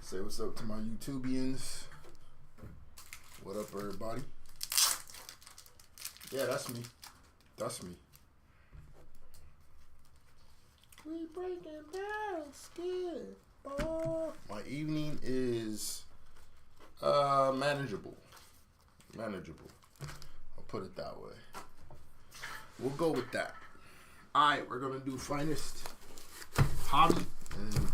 Say what's up to my YouTubians. What up, everybody? Yeah, that's me. That's me. We breaking basketball. My evening is manageable. Manageable. I'll put it that way. We'll go with that. Alright, we're gonna do finest hobby and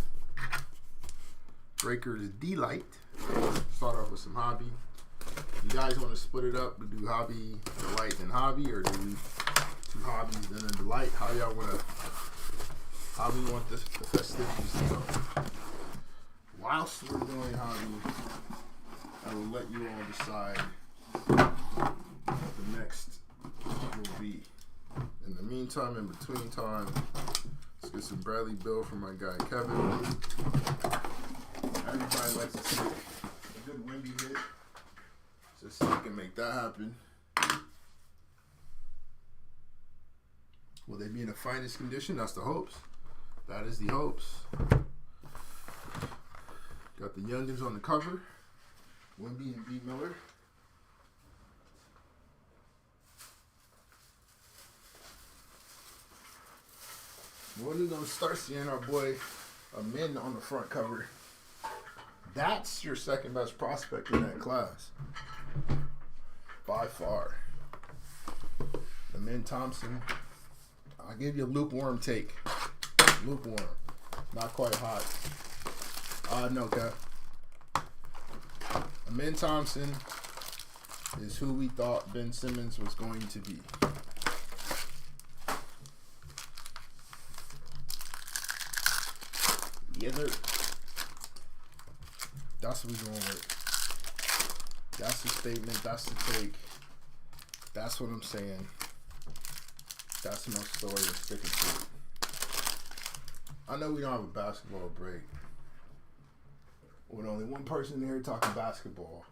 Breaker's Delight. Start off with some hobby. You guys want to split it up? We do hobby, delight, and hobby, or do two hobbies then a delight? How y'all want to? How we want the festivities to go? Whilst we're doing hobby, I will let you all decide what the next will be. In the meantime, in between time, let's get some Bradley Bill from my guy Kevin. Everybody likes to see a good windy hit, just so we can make that happen. Will they be in the finest condition? That's the hopes. That is the hopes. Got the youngins on the cover, Wimby and B. Miller. We're gonna start seeing our boy Amin on the front cover. That's your second best prospect in that class, by far. Amin Thompson. I'll give you a lukewarm take. Lukewarm, not quite hot. No, Cap. Amin Thompson is who we thought Ben Simmons was going to be. That's what we're going with. That's the statement. That's the take. That's what I'm saying. That's my story. I'm sticking to it. I know we don't have a basketball break with only one person here talking basketball,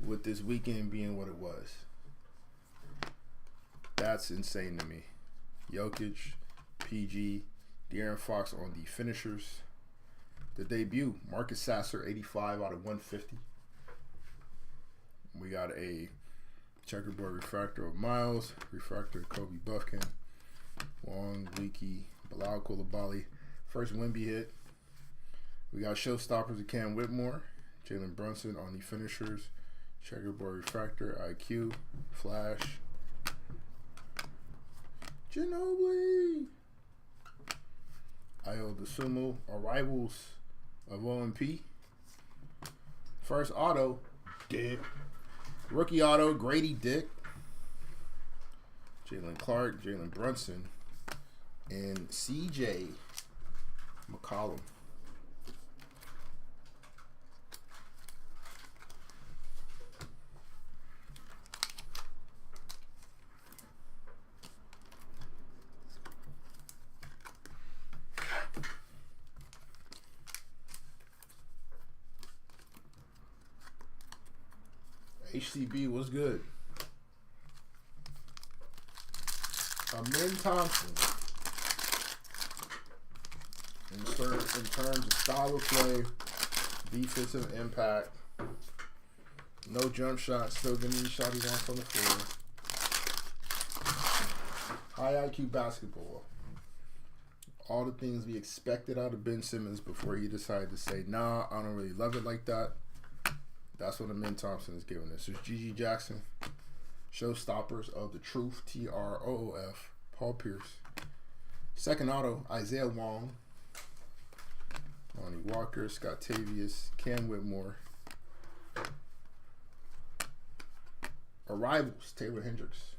with this weekend being what it was. That's insane to me. Jokic, PG, De'Aaron Fox on the finishers. The debut, Marcus Sasser, 85 out of 150. We got a checkerboard refractor of Miles, refractor of Kobe Buffkin, Wong, Leaky, Bilal Coulibaly. First Wimby hit. We got showstoppers of Cam Whitmore, Jalen Brunson on the finishers, checkerboard refractor, IQ, Flash, Ginobili, Ayo Dosunmu, arrivals of OMP. First auto, Dick. Rookie auto, Grady Dick. Jalen Clark, Jalen Brunson, and CJ McCollum. HCB was good. Amin Thompson, in terms of style of play, defensive impact, no jump shot, still getting the shot he wants on the floor. High IQ basketball. All the things we expected out of Ben Simmons before he decided to say, nah, I don't really love it like that. That's what Amin Thompson is giving us. There's Gigi Jackson, showstoppers of the truth, TROOF, Paul Pierce. Second auto, Isaiah Wong, Lonnie Walker, Scott Tavius, Cam Whitmore. Arrivals, Taylor Hendricks.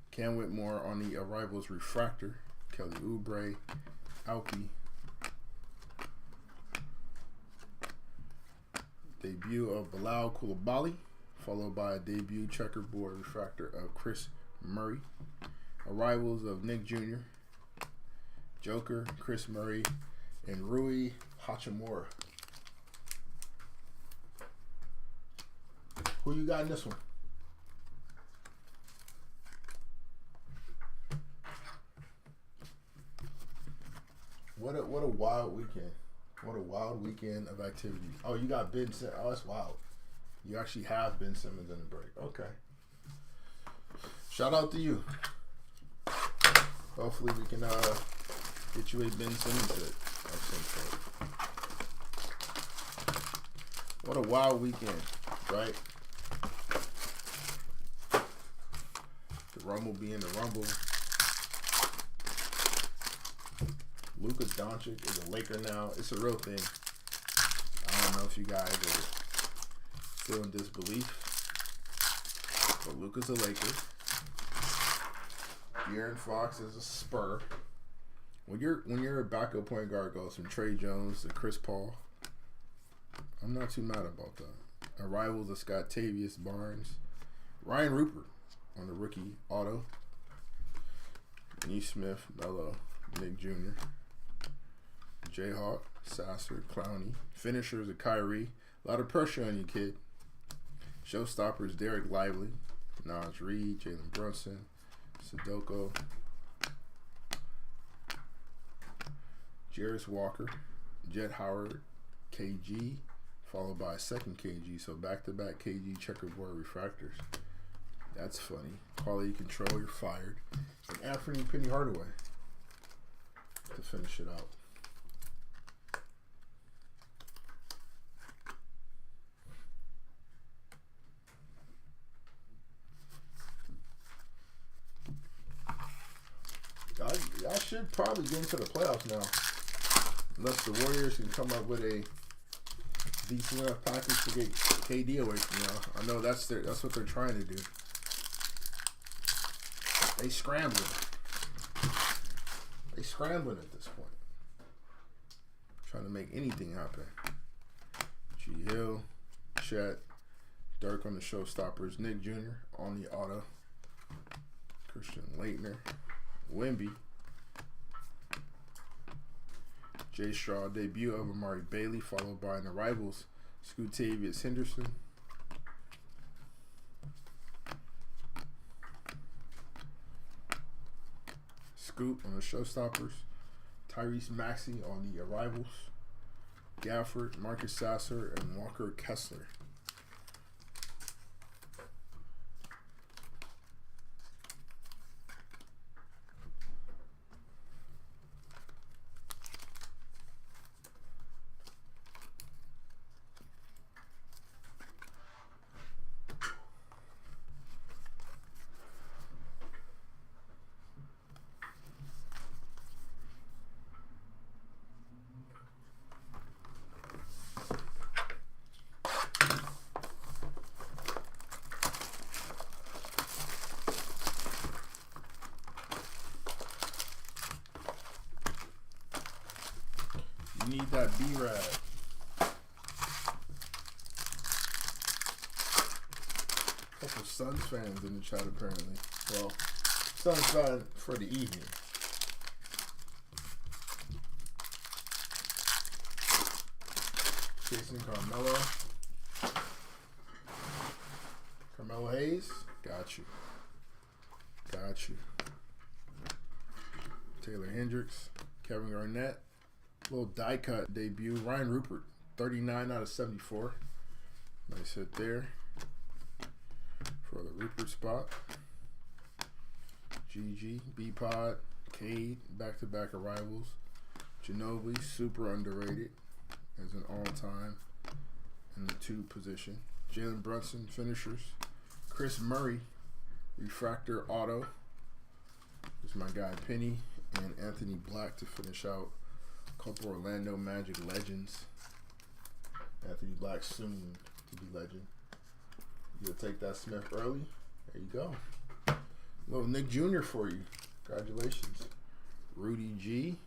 Cam Whitmore on the arrivals refractor, Kelly Oubre, Alki. Debut of Bilal Coulibaly, followed by a debut checkerboard refractor of Chris Murray. Arrivals of Nick Jr., Joker, Chris Murray, and Rui Hachimura. Who you got in this one? What a wild weekend. What a wild weekend of activity. Oh, you got Ben Simmons. Oh, that's wild. You actually have Ben Simmons in the break. Okay. Shout out to you. Hopefully we can get you a Ben Simmons hit at some point. What a wild weekend, right? The Rumble being the Rumble. Luka Doncic is a Laker now. It's a real thing. I don't know if you guys are still in disbelief, but Luka's a Laker. De'Aaron Fox is a Spur. When your backup point guard goes from Trey Jones to Chris Paul, I'm not too mad about that. Arrivals of Scottavious Barnes, Ryan Rupert on the rookie auto, Smith, Melo, Nick Jr., Jayhawk, Sasser, Clowney, finishers of Kyrie. A lot of pressure on you, kid. Showstoppers, Derek Lively, Naj Reed, Jalen Brunson, Sudoku, Jarris Walker, Jet Howard, KG, followed by a second KG. So back-to-back KG checkerboard refractors. That's funny. Quality control, you're fired. And Anthony Penny Hardaway to finish it out. Y'all should probably get into the playoffs now. Unless the Warriors can come up with a decent enough package to get KD away from y'all. I know that's what they're trying to do. They scrambling. They scrambling at this point. Trying to make anything happen. G Hill, Chet, Dirk on the showstoppers, Nick Jr. on the auto, Christian Laettner, Wemby, Jay Straw debut of Amari Bailey, followed by an arrivals, Scottavious Henderson, Scoot on the showstoppers, Tyrese Maxey on the arrivals, Gafford, Marcus Sasser, and Walker Kessler. Need that B-Rad. Couple Suns fans in the chat apparently. Well, Suns fan for the evening. Jason Carmelo Hayes. Got you. Taylor Hendricks. Kevin Garnett. Little die cut debut. Ryan Rupert, 39 out of 74. Nice hit there for the Rupert spot. GG, B-Pod, Cade, back-to-back arrivals. Ginobili, super underrated as an all-time in the 2 position. Jalen Brunson, finishers. Chris Murray, refractor auto. There's my guy Penny and Anthony Black to finish out. Couple Orlando Magic legends. Anthony Black soon to be legend. You'll take that Smith early. There you go. Little Nick Jr. for you. Congratulations. Rudy G.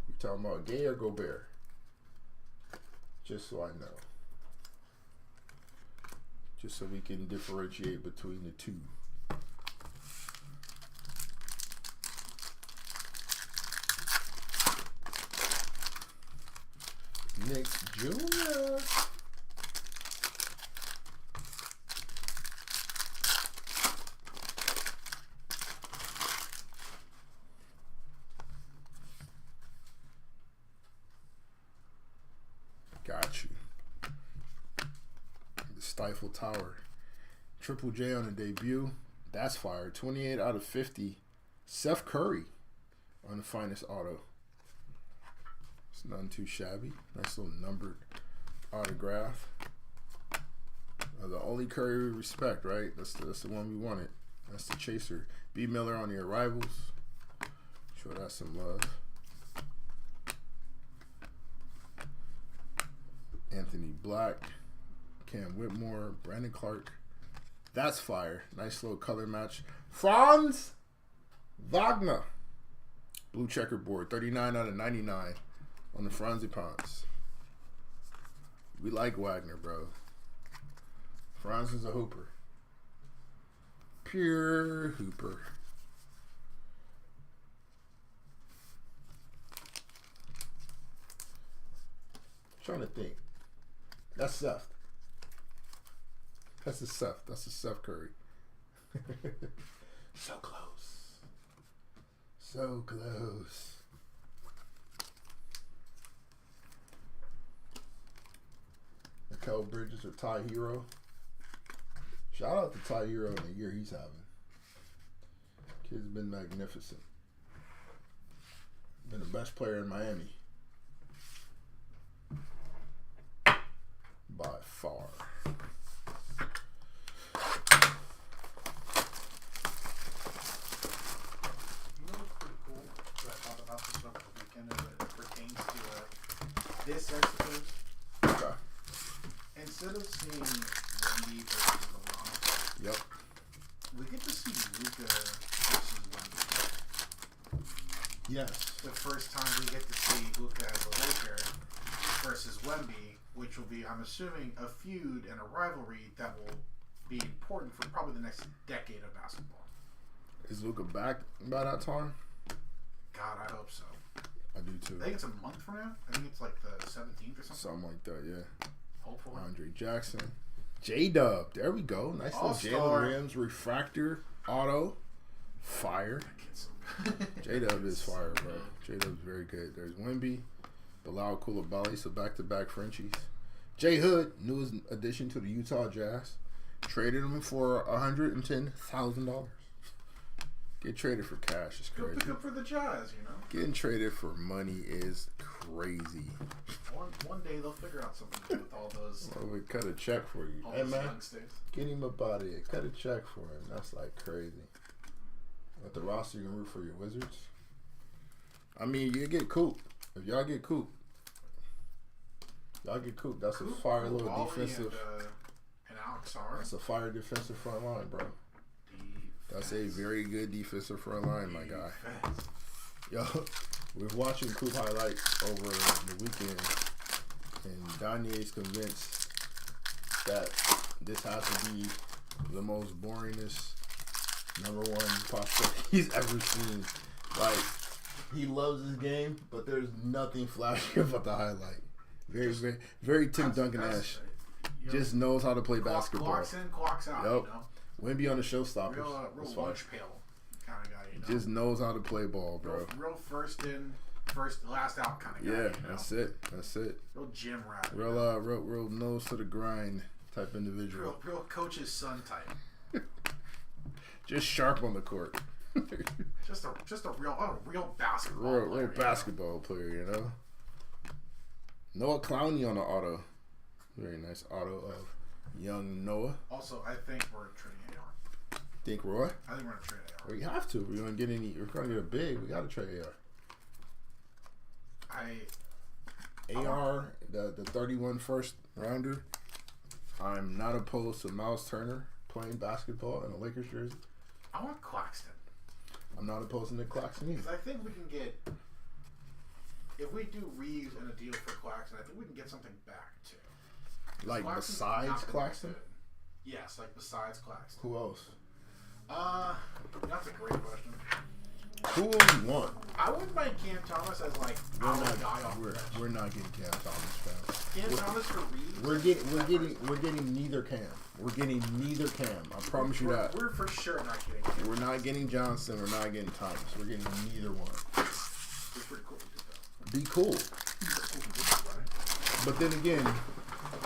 You talking about Gay or Gobert? Just so I know. Just so we can differentiate between the two. Nick Jr. Stifle Tower. Triple J on the debut. That's fire. 28 out of 50. Seth Curry on the finest auto. It's nothing too shabby. Nice little numbered autograph. The only Curry we respect, right? That's the one we wanted. That's the chaser. B. Miller on the arrivals. Show that some love. Anthony Black, Cam Whitmore, Brandon Clark. That's fire. Nice little color match. Franz Wagner. Blue checkerboard. 39 out of 99 on the Franzipans. We like Wagner, bro. Franz is a hooper. Pure hooper. Trying to think. That's Seth. That's the Seth. That's the Seth Curry. So close. So close. Mikel Bridges or Ty Hero. Shout out to Ty Hero in the year he's having. Kid's been magnificent. Been the best player in Miami. By far. You know what's pretty cool that I thought about this over the weekend as it pertains to this exercise? Okay. Instead of seeing Wemby versus LeBron, Yep. we get to see Luka versus Wemby. Yes. The first time we get to see Luka as a Laker versus Wemby, which will be, I'm assuming, a feud and a rivalry that will be important for probably the next decade of basketball. Is Luka back by that time? God, I hope so. I do too. I think it's a month from now. I think it's like the 17th or something. Something like that, yeah. Hopefully. Andre Jackson. J-Dub. There we go. Nice little Jalen Rams refractor auto. Fire. J-Dub is fire, bro. J-Dub's very good. There's Wemby. Bilal Coulibaly, so back-to-back Frenchies. J. Hood, newest addition to the Utah Jazz. Traded him for $110,000. Get traded for cash is Go crazy. pick up for the Jazz, you know. Getting traded for money is crazy. One day they'll figure out something to do with all those. Well, we cut a check for you. All Hey those man, youngsters. get him up out of here. Cut a check for him. That's like crazy. With the roster, you can root for your Wizards. I mean, you get Coop. If y'all get Coop, that's a fire little Wally defensive. And Alex Sarr. That's a fire defensive front line, bro. That's a very good defensive front line, my guy. Yo, we're watching Coop highlights over the weekend, and Danier's convinced that this has to be the most boringest number one prospect he's ever seen. Like, he loves his game, but there's nothing flashy about the highlight. Very Tim Duncan-esque. Just knows how to play basketball. Clocks in, clocks out. Yep. You know? Wemby on the showstoppers. Real lunch pail kind of guy. You know? Just knows how to play ball, bro. Real first in, last out kind of guy. Yeah, you know? that's it. Real gym rat. Real nose to the grind type individual. Real coach's son type. Just sharp on the court. just a real basketball real player. Basketball player, you know. Noah Clowney on the auto. Very nice auto of young Noah. Also, I think we're trading AR. Think Roy? I think we're gonna trade AR. We have to. We're gonna get a big. We gotta trade AR. AR, the 31 first rounder. I'm not opposed to Miles Turner playing basketball in a Lakers jersey. I want Claxton. I'm not opposed to Nick Claxton either. Because I think we can get, if we do Reeves and a deal for Claxton, I think we can get something back too. Like Claxton's besides not Claxton? good. Yes, like besides Claxton. Who else? That's a great question. Who will we want? I wouldn't mind Cam Thomas as like our guy off the bench. We're not getting Cam Thomas, fam. Cam Thomas for Reeves. We're getting neither Cam. We're getting neither Cam. I promise you that. We're for sure not getting Cam. We're not getting Johnson. We're not getting Thomas. We're getting neither one. It's pretty cool to do that. Be cool. But then again,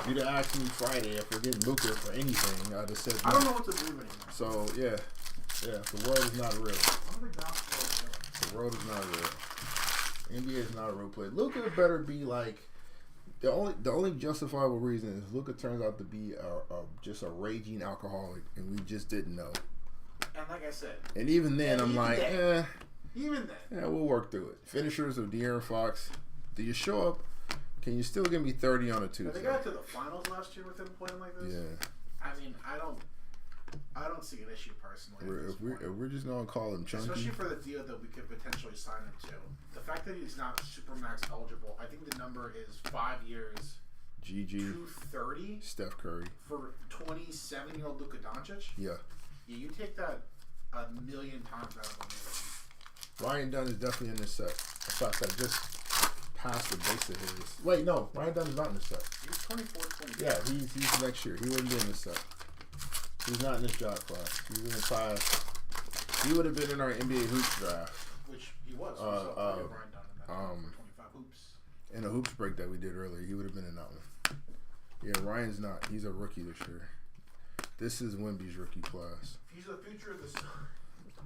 You'd have asked me Friday if we're getting Luka for anything. I'd have said no. I don't know what to believe anymore. So, yeah. Yeah, the world is not real. The world is not real. NBA is not a real place. Luka better be like the only justifiable reason is Luka turns out to be just a raging alcoholic, and we just didn't know. And like I said, and even then, I'm like, even then, yeah, we'll work through it. Finishers of De'Aaron Fox. Do you show up? Can you still give me 30 on a Tuesday? But they got to the finals last year with him playing like this. Yeah. I mean, I don't see an issue personally. If we're just gonna call him chunky, especially for the deal that we could potentially sign him to. The fact that he's not Supermax eligible, I think the number is 5 years. GG. 230. Steph Curry for 27-year-old Luka Doncic. Yeah. Yeah, you take that a million times out of the game. Ryan Dunn is definitely in this set. In fact, I just passed the base of his. Wait, no, Ryan Dunn is not in this set. He's 24, 25. Yeah, he's next year. He wouldn't be in this set. He's not in this draft class. He's in the class. He would have been in our NBA hoops draft. Which he was. Ryan Dunn in that 25 hoops. In a hoops break that we did earlier, he would have been in that one. Yeah, Ryan's not. He's a rookie this year. This is Wemby's rookie class. He's the future of the sun.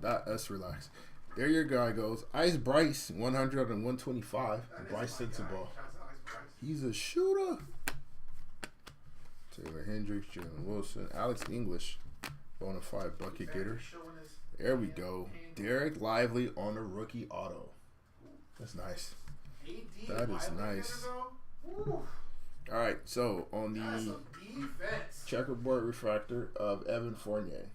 That's relaxed. There your guy goes. Ice Bryce, 100 and 125. Bryce hits the ball. He's a shooter. Taylor Hendricks, Jalen Wilson, Alex English, bona fide bucket getter. There we go. Derek Lively on a rookie auto. That's nice. That is nice. All right, so on the checkerboard refractor of Evan Fournier,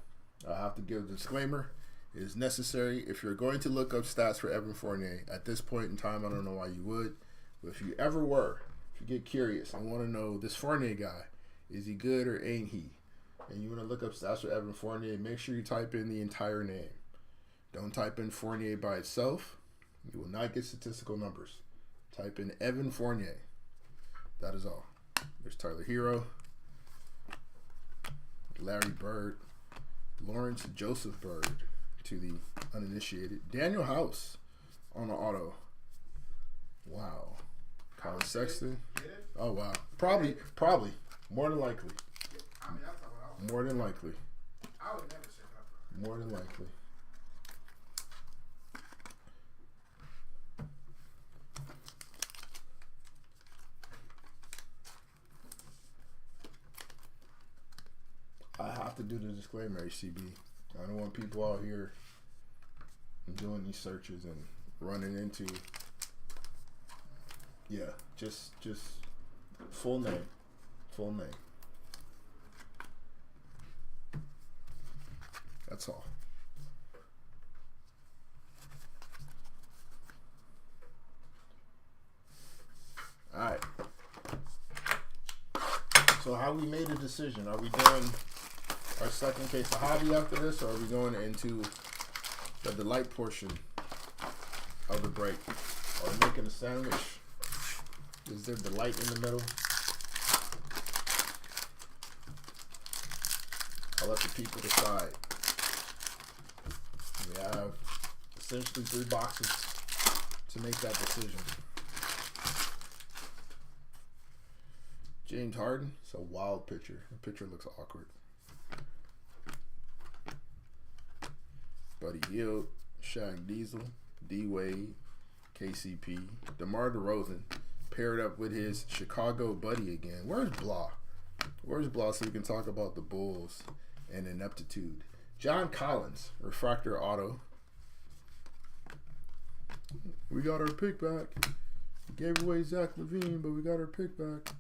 I have to give a disclaimer. It is necessary if you're going to look up stats for Evan Fournier. At this point in time, I don't know why you would, but if you ever were, if you get curious and want to know this Fournier guy, is he good or ain't he? And you want to look up stats for Evan Fournier, make sure you type in the entire name. Don't type in Fournier by itself. You will not get statistical numbers. Type in Evan Fournier. That is all. There's Tyler Hero, Larry Bird, Lawrence Joseph Bird to the uninitiated, Daniel House on the auto. Wow. Colin Sexton. Oh, wow. Probably. More than likely. I mean, that's not what I would. More than likely. I would never say that. More than likely. I have to do the disclaimer, HCB. I don't want people out here doing these searches and running into, just full name. Full name. That's all. All right. So how we made a decision? Are we doing our second case of hobby after this, or are we going into the delight portion of the break? Are we making a sandwich? Is there delight in the middle? I'll let the people decide. We have essentially 3 boxes to make that decision. James Harden, it's a wild picture. The picture looks awkward. Buddy Hield, Shaq Diesel, D Wade, KCP, DeMar DeRozan, paired up with his Chicago buddy again. Where's Blah? Where's Blah so we can talk about the Bulls and ineptitude? John Collins, refractor auto. We got our pick back. We gave away Zach LaVine, but we got our pick back.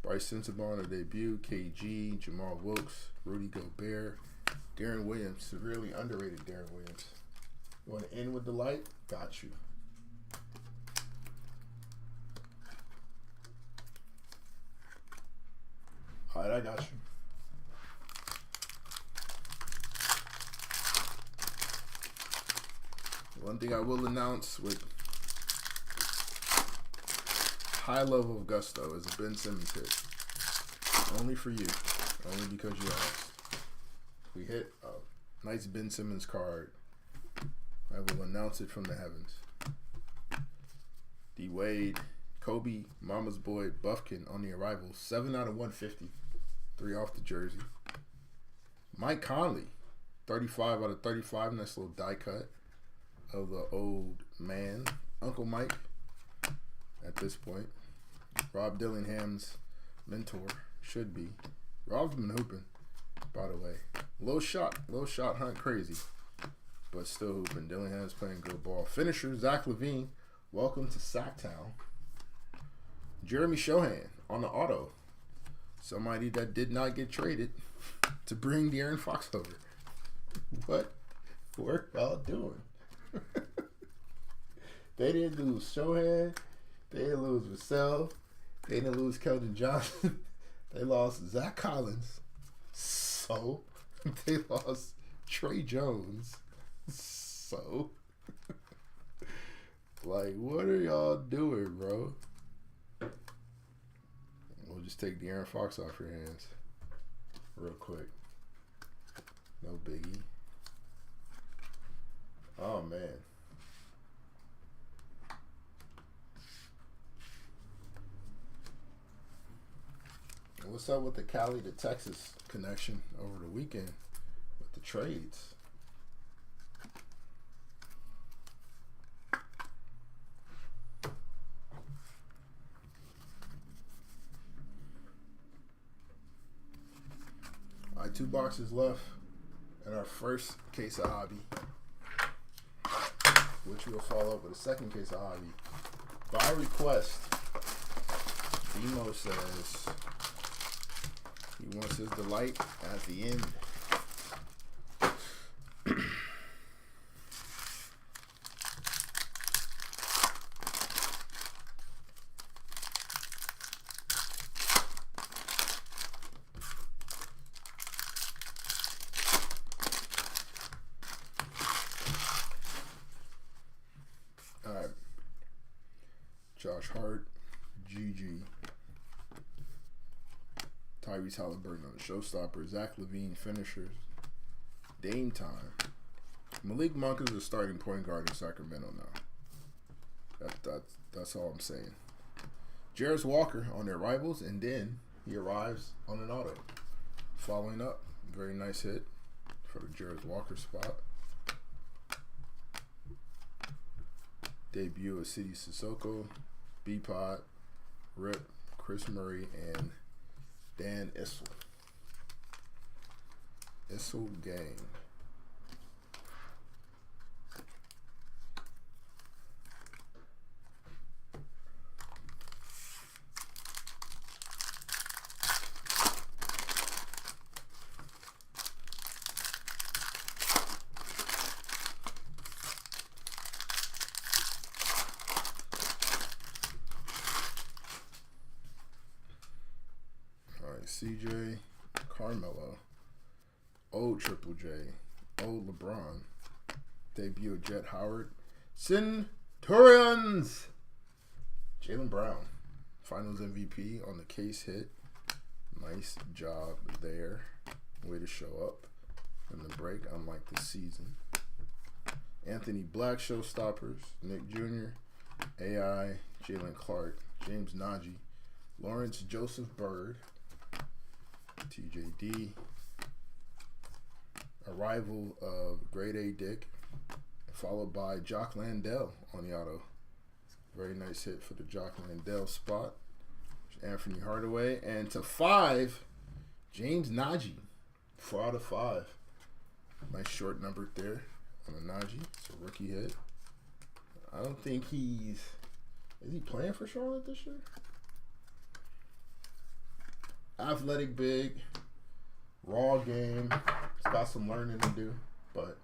Bryce Sensabaugh on a debut. KG, Jamal Wilkes, Rudy Gobert, Darren Williams, severely underrated Darren Williams. You want to end with the light? Got you. All right, I got you. One thing I will announce with high level of gusto is a Ben Simmons hit. Only for you. Only because you asked. We hit a nice Ben Simmons card. I will announce it from the heavens. D Wade, Kobe, Mama's Boy, Buffkin on the arrival. 7 out of 150. 3 off the jersey. Mike Conley, 35 out of 35. Nice little die cut of the old man. Uncle Mike at this point. Rob Dillingham's mentor. Should be. Rob's been hooping, by the way. Low shot hunt crazy. But still hooping. Dillingham's playing good ball. Finisher, Zach LaVine. Welcome to Sacktown. Jeremy Shohan on the auto. Somebody that did not get traded to bring De'Aaron Fox over. What were y'all doing? They didn't lose Shohan. They didn't lose Vassell. They didn't lose Keldon Johnson. They lost Zach Collins. So they lost Trey Jones. So like, what are y'all doing, bro? We'll just take De'Aaron Fox off your hands real quick. No biggie. Oh, man. What's up with the Cali to Texas connection over the weekend with the trades? All right, 2 boxes left in our first case of Hobby, which we'll follow up with a second case of Hobby. By request, Demo says he wants his delight at the end. Alright. Josh Hart, GG. Tyrese Halliburton on the showstopper. Zach LaVine finishers. Dame time. Malik Monk is a starting point guard in Sacramento now. That's all I'm saying. Jarris Walker on their rivals, and then he arrives on an auto. Following up, very nice hit for the Jarris Walker spot. Debut of City Sissoko, B-Pod, Rip, Chris Murray, and Dan Issel. Issel gang. CJ, Carmelo, old Triple J, old LeBron, debut of Jet Howard, Centurions, Jaylen Brown, Finals MVP on the case hit. Nice job there. Way to show up in the break, unlike the season. Anthony Black showstoppers, Nick Jr., AI, Jalen Clark, James Najee, Lawrence Joseph Bird, TJD, arrival of Grade A Dick, followed by Jock Landale on the auto. Very nice hit for the Jock Landale spot. Anthony Hardaway, and to 5, James Najee, 4 out of 5. Nice short number there on the Najee. It's a rookie hit. I don't think is he playing for Charlotte this year? Athletic big, raw game. It's got some learning to do, but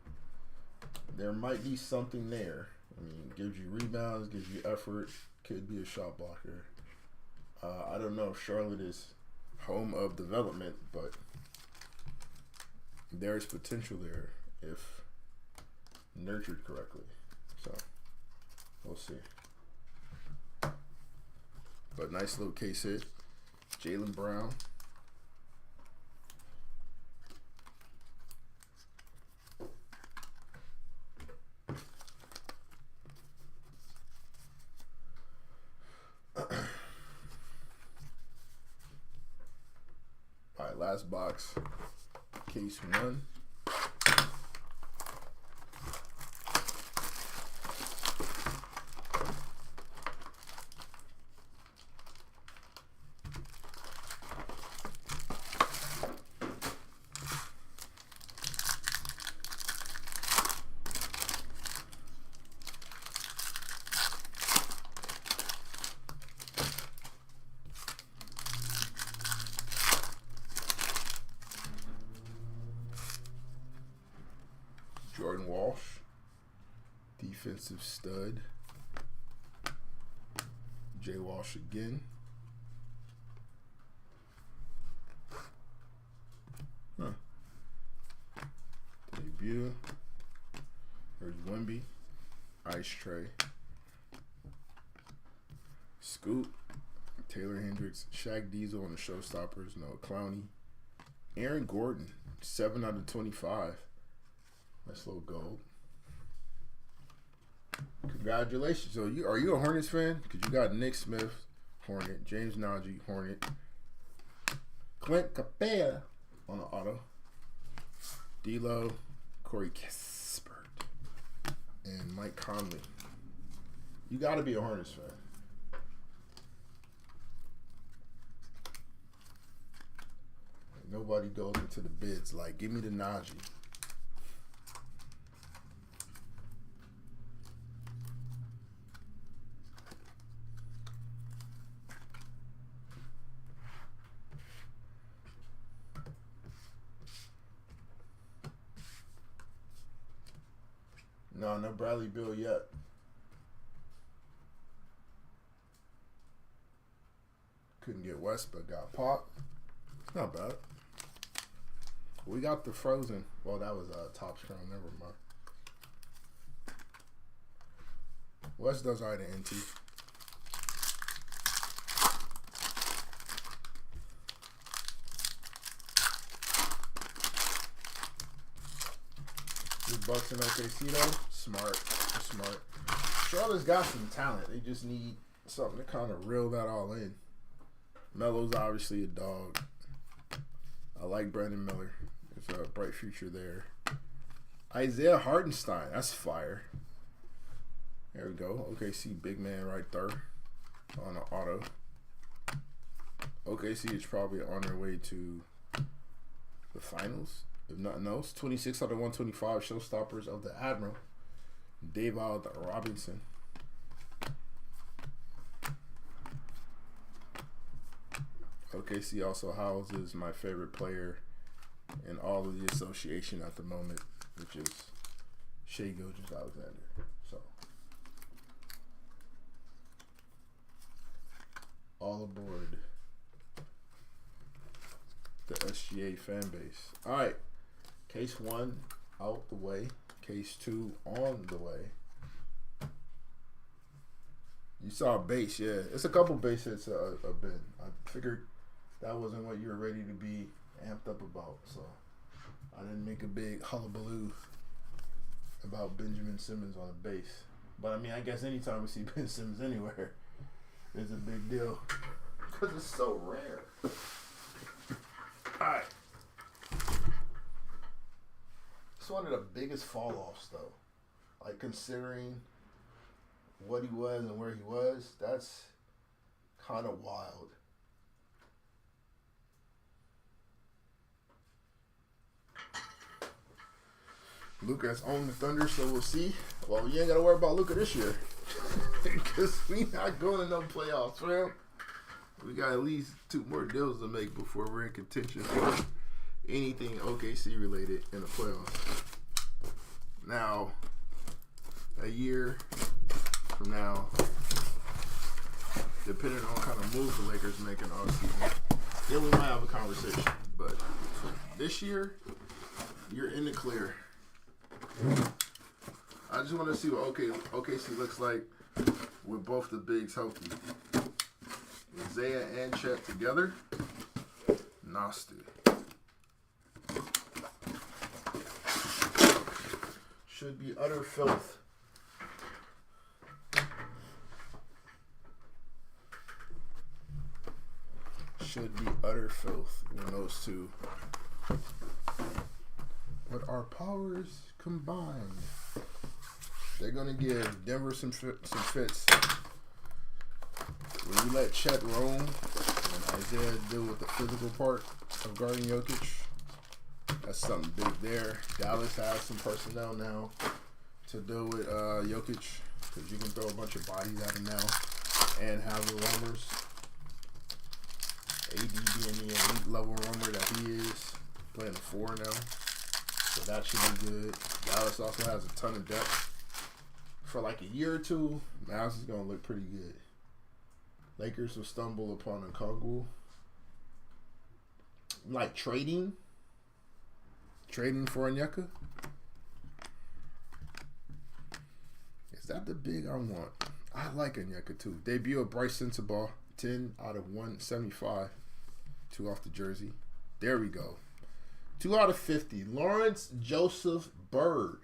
there might be something there. I mean, gives you rebounds, gives you effort, could be a shot blocker. I don't know if Charlotte is home of development, but there's potential there if nurtured correctly. So we'll see. But nice little case hit. Jaylen Brown. right, last box. Case 1. Jordan Walsh, defensive stud. Jay Walsh again. Debut. There's Wemby. Ice Tray. Scoop. Taylor Hendricks. Shaq Diesel on the Showstoppers. Noah Clowney. Aaron Gordon. 7 out of 25. Nice little gold. Congratulations. So are you a Hornets fan? Because you got Nick Smith, Hornet, James Najee, Hornet, Clint Capella on the auto, D'Lo, Corey Kispert, and Mike Conley. You got to be a Hornets fan. Nobody goes into the bids like, give me the Najee. No Bradley Beal yet. Couldn't get West, but got Pop. It's not bad. We got the Frozen. Well, that was Topps Crown. Never mind. West does alright at NT. Bucks in OKC though, smart. Charlotte's got some talent. They just need something to kind of reel that all in. Melo's obviously a dog. I like Brandon Miller. There's a bright future there. Isaiah Hartenstein, that's fire. There we go. OKC big man right there on the auto. OKC is probably on their way to the finals. If nothing else, 26 out of 125 Showstoppers of the Admiral. David Robinson. OKC also houses my favorite player in all of the association at the moment, which is Shai Gilgeous-Alexander. So, all aboard the SGA fan base. All right. Case 1 out the way. Case 2 on the way. You saw a base, yeah. It's a couple base hits I've been. I figured that wasn't what you were ready to be amped up about, so I didn't make a big hullabaloo about Benjamin Simmons on a base. But I mean, I guess anytime we see Ben Simmons anywhere, it's a big deal because it's so rare. All right. It's one of the biggest fall-offs, though. Like, considering what he was and where he was, that's kind of wild. Luka's on the Thunder, so we'll see. Well, you ain't got to worry about Luka this year. Because we not going to no playoffs, fam. We got at least 2 more deals to make before we're in contention for anything OKC related in the playoffs. Now, a year from now, depending on what kind of moves the Lakers make in offseason, then we might have a conversation. But this year, you're in the clear. I just want to see what OKC looks like with both the bigs healthy. Isaiah and Chet together, nasty. Should be utter filth. Should be utter filth when those two. But our powers combined, they're gonna give Denver some fits. When you let Chet roam and Isaiah deal with the physical part of guarding Jokic, that's something big there. Dallas has some personnel now to deal with Jokic, because you can throw a bunch of bodies at him now and have the roamers. AD being the elite level roamer that he is, playing the 4 now, so that should be good. Dallas also has a ton of depth. For like a year or two, Mavs is gonna look pretty good. Lakers will stumble upon Okongwu. Like trading for Onyeka. Is that the big I want? I like Onyeka too. Debut of Bryce Sensabaugh, 10 out of 175. 2 off the jersey. There we go. 2 out of 50. Lawrence Joseph Bird.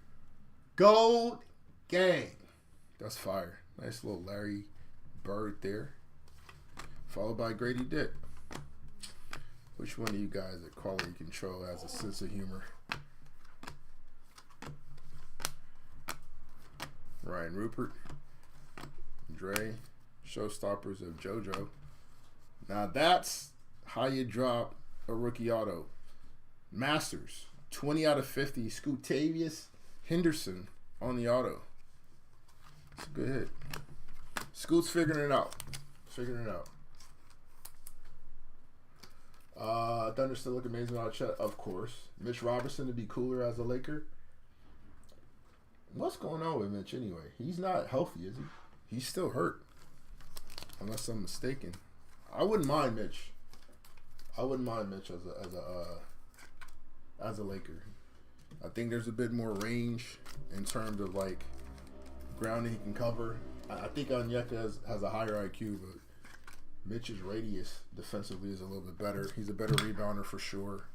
Gold gang. That's fire. Nice little Larry Bird there. Followed by Grady Dick. Which one of you guys at Quality Control has a sense of humor? Ryan Rupert. Dre. Showstoppers of JoJo. Now that's how you drop a rookie auto. Masters. 20 out of 50. Scoot-Tavius Henderson on the auto. It's a good hit. Scoot's figuring it out. Thunder still look amazing without Chet, of course. Mitch Robinson to be cooler as a Laker. What's going on with Mitch anyway? He's not healthy, is he? He's still hurt, unless I'm mistaken. I wouldn't mind Mitch. As a Laker. I think there's a bit more range in terms of like grounding he can cover. I think Onyeka has a higher IQ, but Mitch's radius defensively is a little bit better. He's a better rebounder for sure.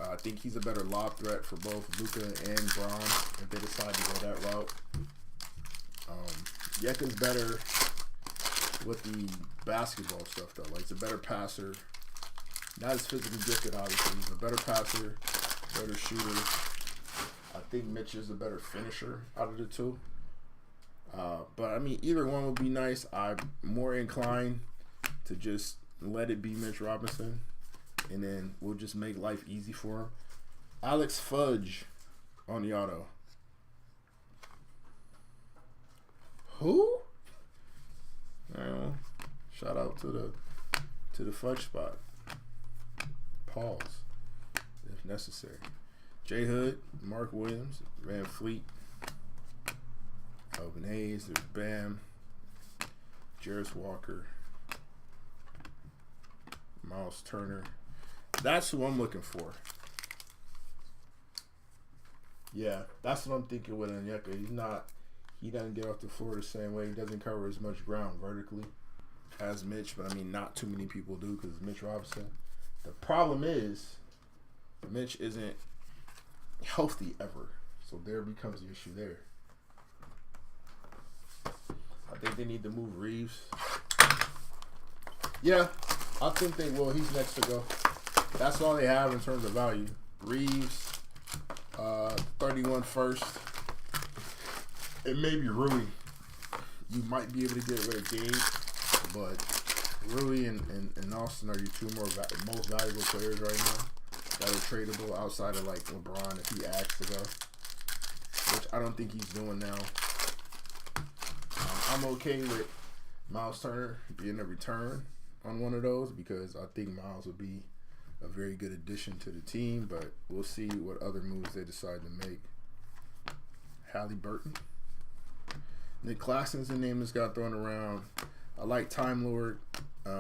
I think he's a better lob threat for both Luka and Braun if they decide to go that route. Yeka's better with the basketball stuff though. Like, he's a better passer. Not as physically gifted, obviously. He's a better passer, better shooter. I think Mitch is a better finisher out of the two. But I mean, either one would be nice. I'm more inclined to just let it be Mitch Robinson, and then we'll just make life easy for him. Alex Fudge on the auto. Who? Shout out to the Fudge spot. Pause if necessary. J Hood, Mark Williams, Van Fleet, Elvin Hayes, there's Bam, Jarris Walker, Miles Turner. That's who I'm looking for. Yeah, that's what I'm thinking with Onyeka. He doesn't get off the floor the same way. He doesn't cover as much ground vertically as Mitch, but I mean, not too many people do because Mitch Robinson. The problem is Mitch isn't healthy ever, so there becomes the issue there. I think they need to move Reeves. Yeah, I think they will. He's next to go. That's all they have in terms of value. Reeves, 31 first. It may be Rui. You might be able to get rid of Gabe, but Rui and Austin are your two most valuable players right now that are tradable outside of like LeBron if he asks to go, which I don't think he's doing now. I'm okay with Miles Turner being a return on one of those because I think Miles would be a very good addition to the team, but we'll see what other moves they decide to make. Halliburton. Nick Claxton's the name that's got thrown around. I like Time Lord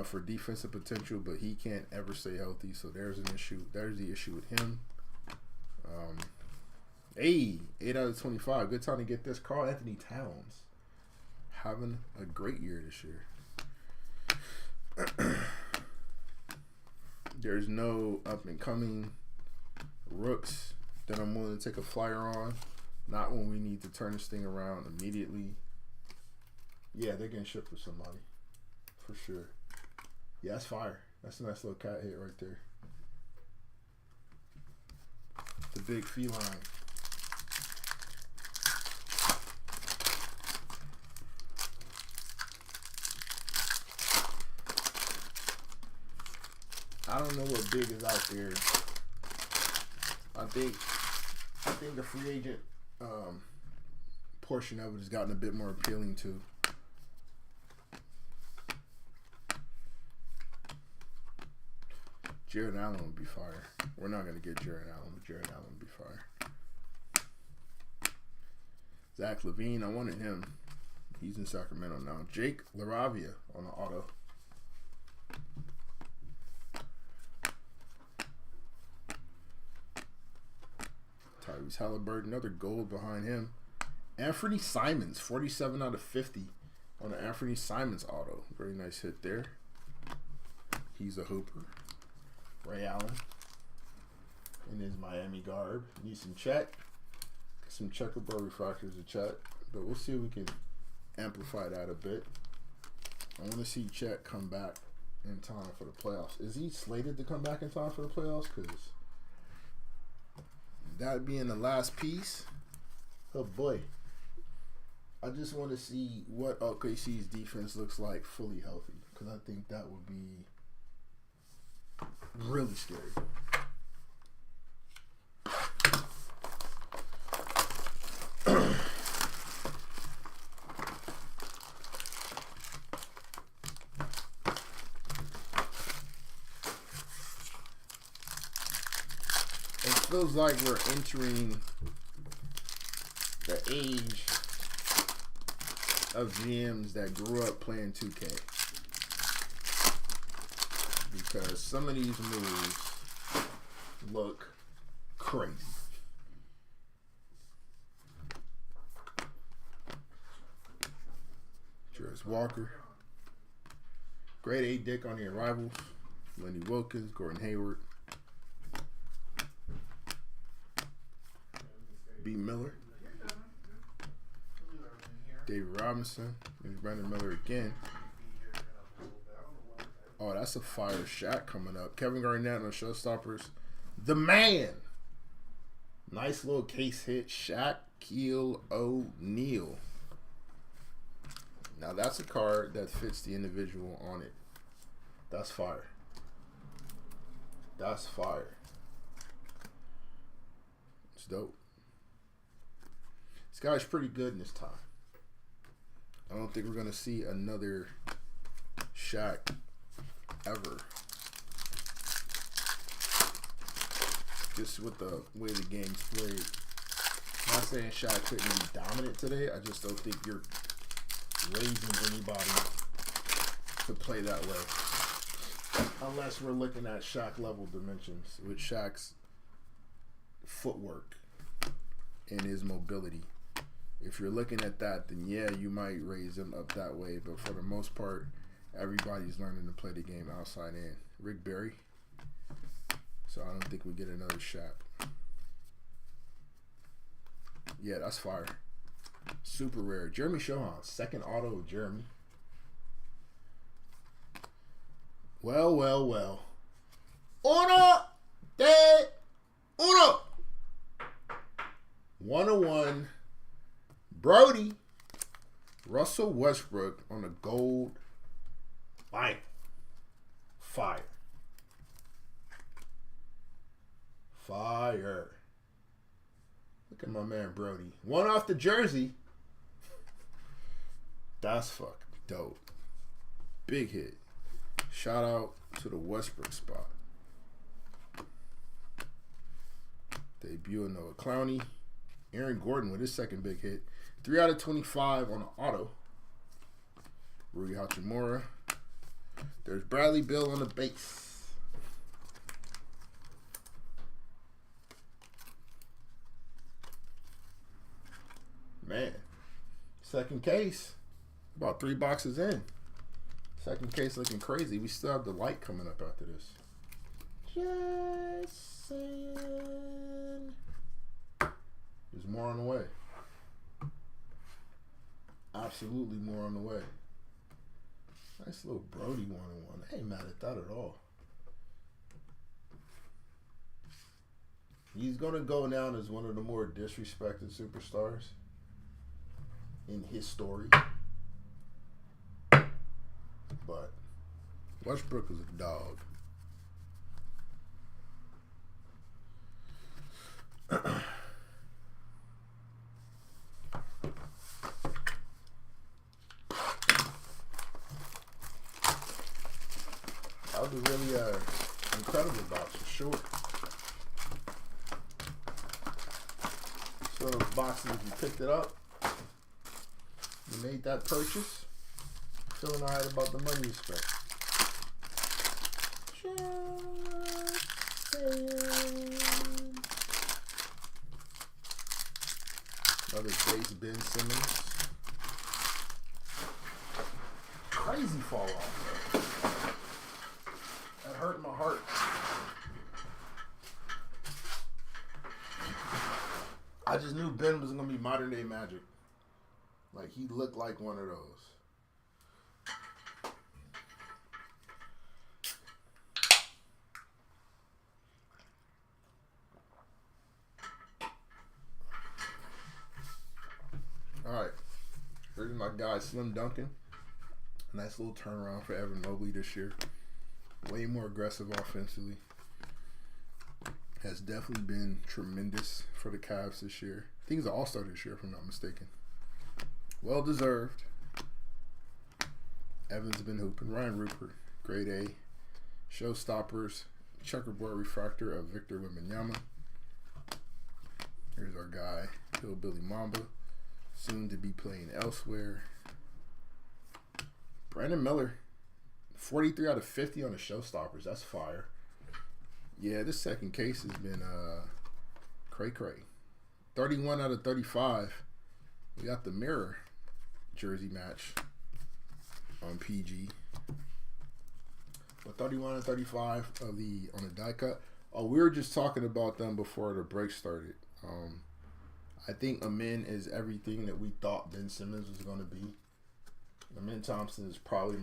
for defensive potential, but he can't ever stay healthy, so there's an issue. There's the issue with him. 8 out of 25. Good time to get this. Karl Anthony Towns having a great year this year. There's no up and coming rooks that I'm willing to take a flyer on. Not when we need to turn this thing around immediately. Yeah, they're getting shipped with somebody. For sure. Yeah, that's fire. That's a nice little cat hit right there. The big feline. I don't know what big is out there. I think the free agent portion of it has gotten a bit more appealing too. Jared Allen would be fire. We're not going to get Jared Allen, but Jared Allen would be fire. Zach LaVine, I wanted him. He's in Sacramento now. Jake LaRavia on the auto. Tyrese Halliburton, another gold behind him. Anthony Simons, 47 out of 50 on the Anthony Simons auto. Very nice hit there. He's a hooper. Ray Allen in his Miami garb. Need some check. Some checkerboard refractors to check. But we'll see if we can amplify that a bit. I want to see Chet come back in time for the playoffs. Is he slated to come back in time for the playoffs? Because that being the last piece, oh boy. I just want to see what OKC's defense looks like fully healthy. Because I think that would be really scary. It feels like we're entering the age of GMs that grew up playing 2K. Because some of these moves look crazy. Jarvis Walker. Grade A Dick on the arrivals. Lenny Wilkins, Gordon Hayward. B. Miller. David Robinson. There's Brandon Miller again. Oh, that's a fire Shaq coming up. Kevin Garnett on Showstoppers. The man. Nice little case hit. Shaquille O'Neal. Now that's a card that fits the individual on it. That's fire. That's fire. It's dope. This guy's pretty good in this time. I don't think we're going to see another Shaq ever. Just with the way the game's played. I'm not saying Shaq couldn't be dominant today. I just don't think you're raising anybody to play that way. Unless we're looking at Shaq level dimensions with Shaq's footwork and his mobility. If you're looking at that, then yeah, you might raise him up that way. But for the most part, everybody's learning to play the game outside in. Rick Barry. So I don't think we get another Shaq. Yeah, that's fire. Super rare. Jeremy Shohan. Second auto of Jeremy. Well, well, well. Uno de uno. 101. Brody. Russell Westbrook on a gold line. Fire. Fire. Look at my man Brody. One off the jersey. That's fucking dope. Big hit. Shout out to the Westbrook spot. Debut of Noah Clowney. Aaron Gordon with his second big hit. 3 out of 25 on the auto. Rui Hachimura. There's Bradley Beal on the base. Man. Second case. About 3 boxes in. Second case looking crazy. We still have the light coming up after this. Just saying. There's more on the way. Absolutely more on the way. Nice little Brody 1-on-1. I ain't mad at that at all. He's going to go down as one of the more disrespected superstars in his story. But Westbrook is a dog. That was a really incredible box for sure. So those boxes, if you picked it up, you made that purchase, feeling alright about the money you spent. Another base Ben Simmons. Crazy fall off. That hurt my heart. I just knew Ben was going to be modern day Magic. Like, he looked like one of those. Alright. Here's my guy, Slim Duncan. Nice little turnaround for Evan Mobley this year. Way more aggressive offensively. Has definitely been tremendous for the Cavs this year. I think he's an all-star this year, if I'm not mistaken. Well deserved. Evans been hooping. Ryan Rupert, grade A. Showstoppers, checkerboard refractor of Victor Wembanyama. Here's our guy, Hillbilly Mamba, soon to be playing elsewhere. Brandon Miller, 43 out of 50 on the Showstoppers. That's fire. Yeah, this second case has been cray-cray. 31 out of 35. We got the mirror jersey match on PG. But 31 and 35 of the on the die cut. Oh, we were just talking about them before the break started. I think Amin is everything that we thought Ben Simmons was going to be. Amin Thompson is probably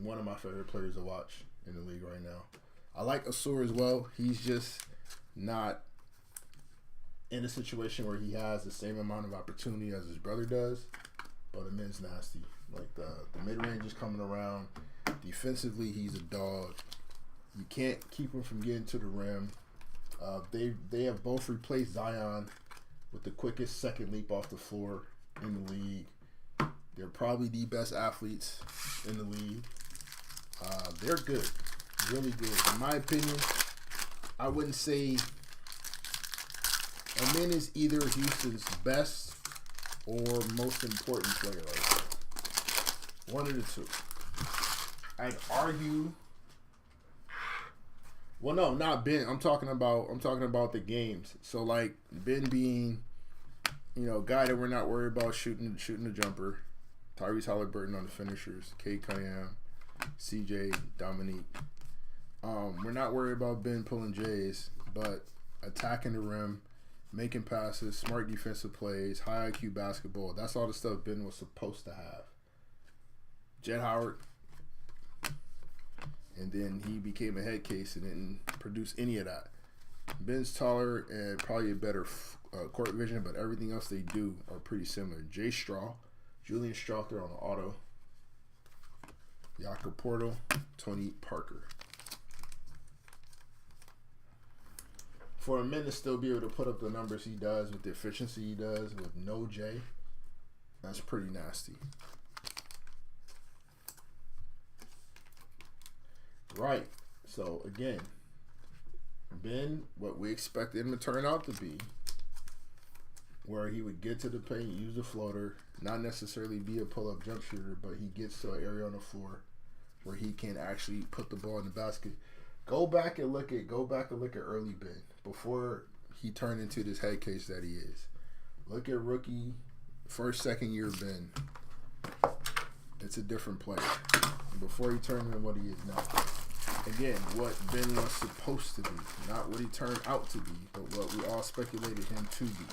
one of my favorite players to watch in the league right now. I like Asur as well. He's just not in a situation where he has the same amount of opportunity as his brother does. But Amin's nasty. Like the mid-range is coming around. Defensively, he's a dog. You can't keep him from getting to the rim. They have both replaced Zion with the quickest second leap off the floor in the league. They're probably the best athletes in the league. They're good. Really good. In my opinion, I wouldn't say Amin is either Houston's best or most important player right now. One of the two. I'd argue. Well, no, not Ben. I'm talking about the games. So like Ben being, guy that we're not worried about shooting the jumper. Tyrese Halliburton on the finishers. Cade Cunningham, CJ, Dominique. We're not worried about Ben pulling J's, but attacking the rim, making passes, smart defensive plays, high IQ basketball. That's all the stuff Ben was supposed to have. Jet Howard, and then he became a head case and didn't produce any of that. Ben's taller and probably a better court vision, but everything else they do are pretty similar. Jay Straw, Julian Strawther on the auto, Jakob Portal, Tony Parker. For a man to still be able to put up the numbers he does with the efficiency he does with no J, that's pretty nasty. Right. So, again, Ben, what we expected him to turn out to be, where he would get to the paint, use the floater, not necessarily be a pull-up jump shooter, but he gets to an area on the floor where he can actually put the ball in the basket. Go back and look at early Ben before he turned into this head case that he is. Look at rookie, first, second year Ben. It's a different player. Before he turned into what he is now. Again, what Ben was supposed to be. Not what he turned out to be, but what we all speculated him to be.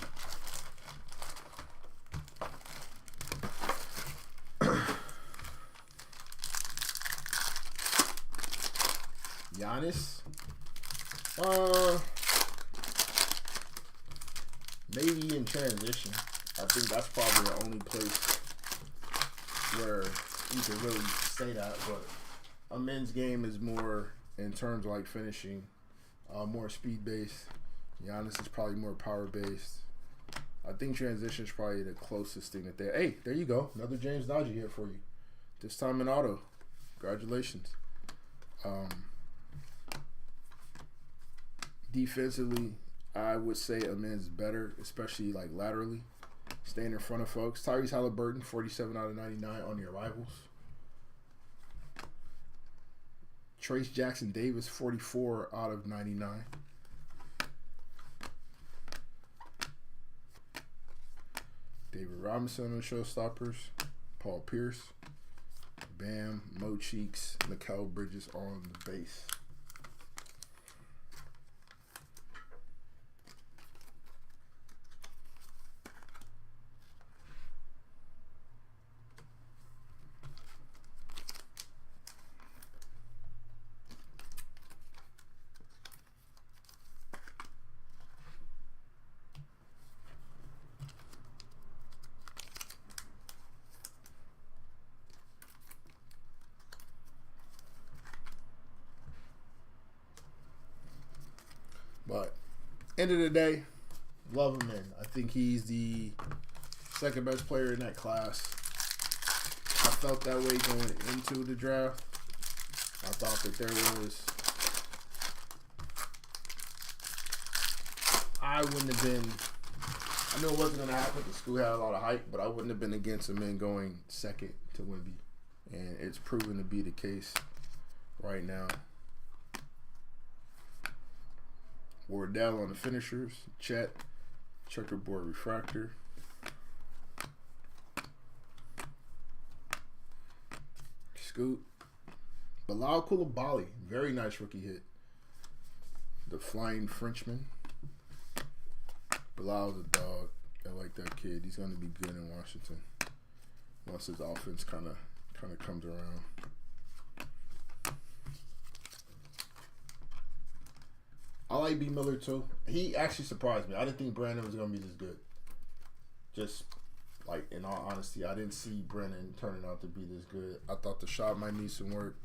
Giannis. Maybe in transition. I think that's probably the only place where you can really say that. But a men's game is more in terms of like finishing, more speed based. Giannis is probably more power based. I think transition is probably the closest thing that they. Hey, there you go. Another James Dodgy here for you. This time in auto. Congratulations. Defensively, I would say Amen's better, especially like laterally. Staying in front of folks. Tyrese Halliburton, 47 out of 99 on the arrivals. Trace Jackson Davis, 44 out of 99. David Robinson on the showstoppers. Paul Pierce. Bam. Mo Cheeks. Mikal Bridges on the base. But end of the day, love him in. I think he's the second best player in that class. I felt that way going into the draft. I thought that there was, I wouldn't have been, I knew it wasn't going to happen. The school had a lot of hype, but I wouldn't have been against him in going second to Wemby. And it's proven to be the case right now. Wardell on the finishers. Chet. Checkerboard refractor. Scoot. Bilal Coulibaly. Very nice rookie hit. The Flying Frenchman. Bilal's a dog. I like that kid. He's going to be good in Washington once his offense kind of comes around. I like B. Miller too. He actually surprised me. I didn't think Brandon was going to be this good. Just like in all honesty, I didn't see Brandon turning out to be this good. I thought the shot might need some work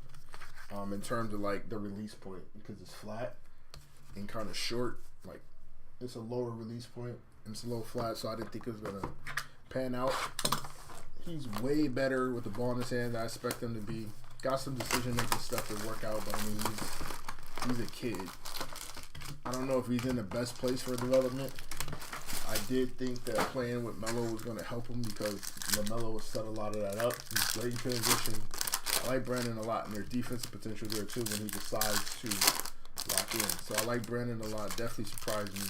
in terms of like the release point because it's flat and kind of short. Like it's a lower release point and it's a little flat, so I didn't think it was going to pan out. He's way better with the ball in his hand than I expect him to be. Got some decision-making stuff to work out, but I mean, he's a kid. I don't know if he's in the best place for development. I did think that playing with Melo was going to help him because LaMelo will set a lot of that up. He's great in transition. I like Brandon a lot, and there's defensive potential there too when he decides to lock in. So I like Brandon a lot. Definitely surprised me.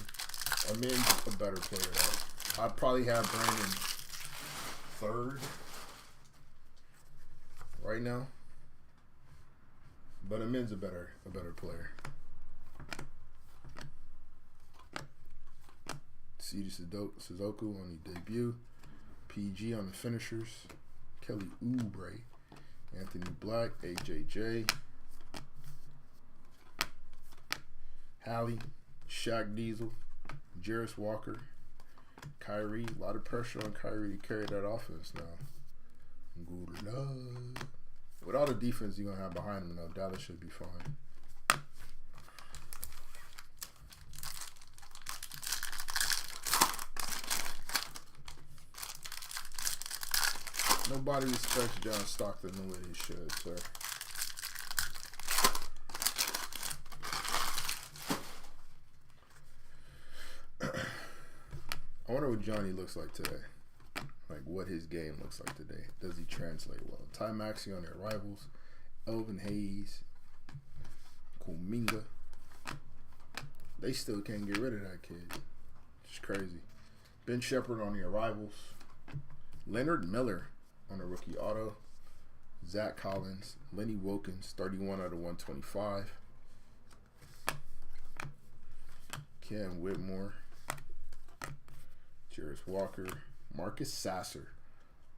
Amin's a better player though. I'd probably have Brandon third right now, but Amin's a better player. C.D. Suzuku on the debut. PG on the finishers. Kelly Oubre. Anthony Black. AJJ. Hallie. Shaq Diesel. Jarris Walker. Kyrie. A lot of pressure on Kyrie to carry that offense now. Good luck. With all the defense you're going to have behind him, though, Dallas should be fine. Nobody respects John Stockton the way he should, sir. I wonder what Johnny looks like today. Like what his game looks like today. Does he translate well? Ty Maxey on their rivals. Elvin Hayes. Kuminga. They still can't get rid of that kid. It's crazy. Ben Shepherd on the arrivals. Leonard Miller on a rookie auto. Zach Collins. Lenny Wilkins, 31 out of 125. Cam Whitmore. Jarris Walker. Marcus Sasser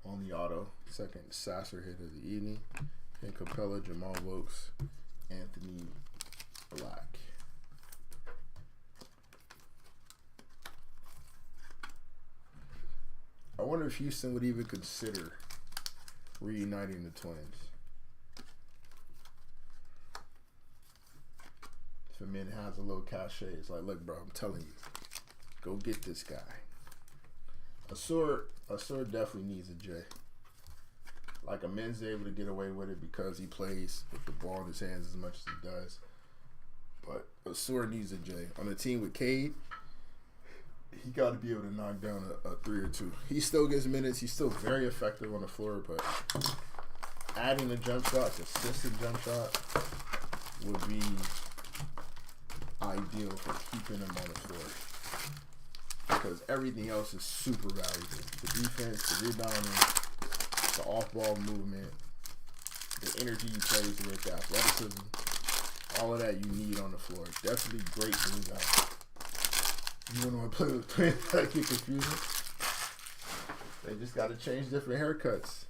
on the auto. Second Sasser hit of the evening. Ken Capella, Jamal Wilkes, Anthony Black. I wonder if Houston would even consider reuniting the Twins. If a man has a little cachet, it's like, look, bro, I'm telling you, go get this guy. Asur definitely needs a J. Like, Amen's able to get away with it because he plays with the ball in his hands as much as he does. But Asur needs a J. On a team with Cade, he got to be able to knock down a 3 or 2. He still gets minutes. He's still very effective on the floor, but adding the jump shots, assisted jump shot, would be ideal for keeping him on the floor. Because everything else is super valuable. The defense, the rebounding, the off-ball movement, the energy he plays with, the athleticism, all of that you need on the floor. Definitely great blue guy. You wouldn't want to play with twins that get confusing. They just got to change different haircuts.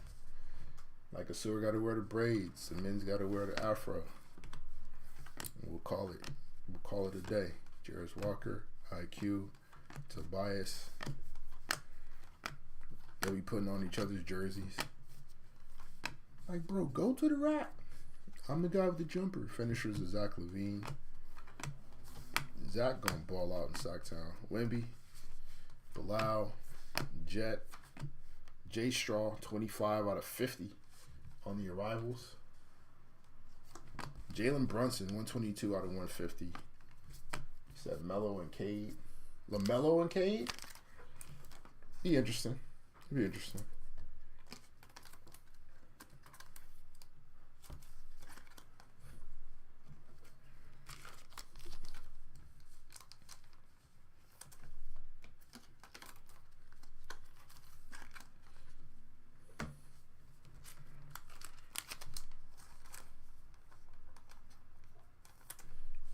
Like Asur got to wear the braids, the men's got to wear the afro. We'll call it a day. Jarris Walker, IQ, Tobias. They'll be putting on each other's jerseys. Like, bro, go to the rack. I'm the guy with the jumper. Finishers is Zach LaVine. Zach gonna ball out in Sacktown. Wemby, Bilal, Jet, Jay Straw, 25 out of 50 on the arrivals. Jalen Brunson, 122 out of 150. Said Melo and Cade. LaMelo and Cade? Be interesting. Be interesting.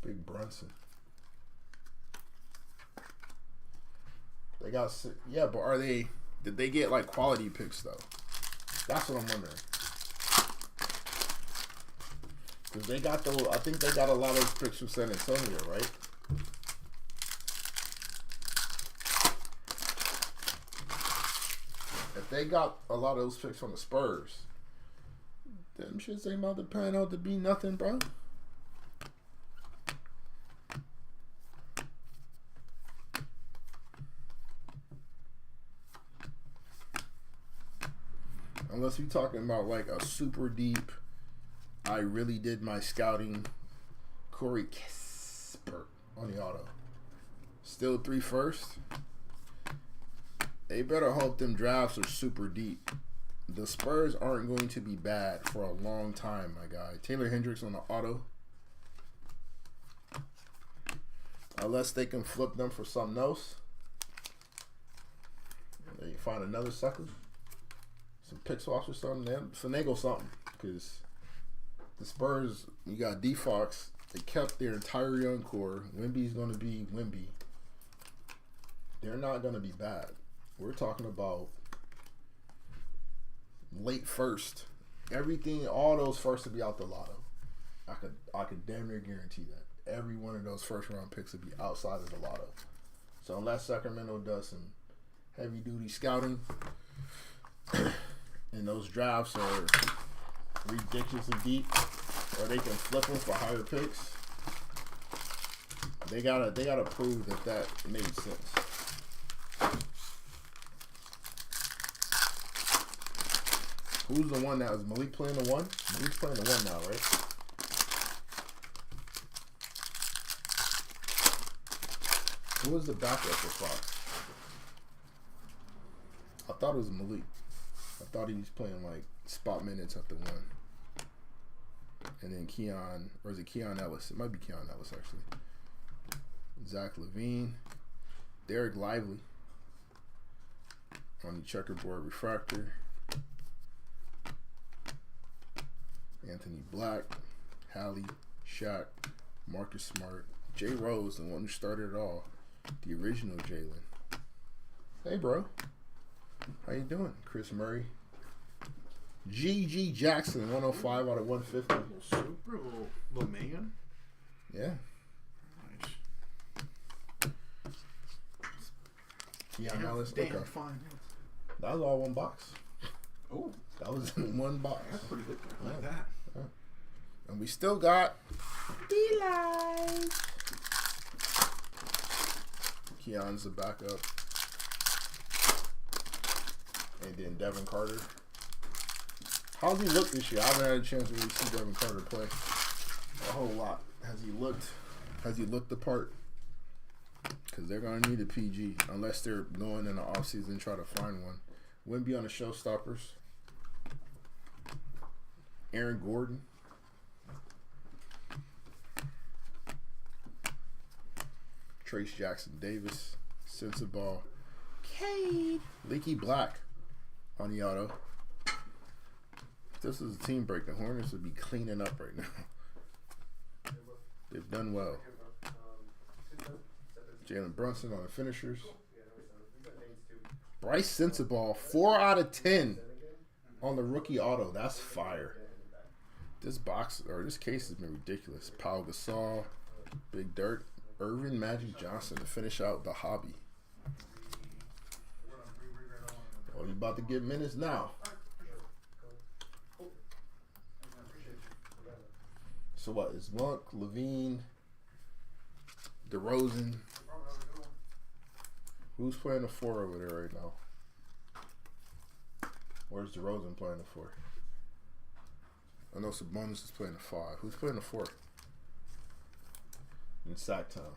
Big Brunson. They got, yeah, but are they, did they get like quality picks though? That's what I'm wondering. Because they got those, I think they got a lot of those picks from San Antonio, right? If they got a lot of those picks from the Spurs, them shits ain't about to pan out to be nothing, bro. Unless you're talking about like a super deep, I really did my scouting, Corey Kispert on the auto. Still 3 first. They better hope them drafts are super deep. The Spurs aren't going to be bad for a long time, my guy. Taylor Hendricks on the auto. Unless they can flip them for something else. They find another sucker. Some pick swaps or something. Then finagle something. Because the Spurs, you got D-Fox. They kept their entire young core. Wemby's going to be Wemby. They're not going to be bad. We're talking about late first. Everything, all those firsts will be out the lotto. I could damn near guarantee that. Every one of those first round picks will be outside of the lotto. So unless Sacramento does some heavy duty scouting and those drafts are ridiculously deep, or they can flip them for higher picks, they gotta prove that made sense. Who's the one now? Is Malik playing the one? Malik's playing the one now, right? Who was the backup for Fox? I thought it was Malik. I thought he was playing like spot minutes at the one. And then Keon, or is it Keon Ellis? It might be Keon Ellis actually. Zach LaVine. Derek Lively on the checkerboard refractor. Anthony Black, Hallie, Shaq, Marcus Smart, Jay Rose, the one who started it all, the original Jalen. Hey, bro. How you doing? Chris Murray. G.G. Jackson, 105 out of 150. Super little man. Yeah. Nice. Keon Ellis. Okay. Fine. That was all one box. Oh, That was in one box. that's pretty good. I like that. And we still got Delight. Keon's the backup. And then Devin Carter. How's he look this year? I haven't had a chance to really see Devin Carter play a whole lot. Has he looked the part? Because they're going to need a PG unless they're going in the offseason and try to find one. Wouldn't be on the showstoppers. Aaron Gordon. Trace Jackson Davis. Sensabaugh. Cade. Leaky Black on the auto. If this is a team break, the Hornets would be cleaning up right now. They've done well. Jalen Brunson on the finishers. Bryce Sensabaugh, 4 out of 10 on the rookie auto. That's fire. This box or this case has been ridiculous. Pau Gasol, Big Dirt, Irvin Magic Johnson to finish out the hobby. Oh, you about to get minutes now. So what is Monk, Levine, DeRozan? Who's playing the 4 over there right now? Where's DeRozan playing the 4? I know Sabonis is playing the 5. Who's playing the 4? In Sacktown.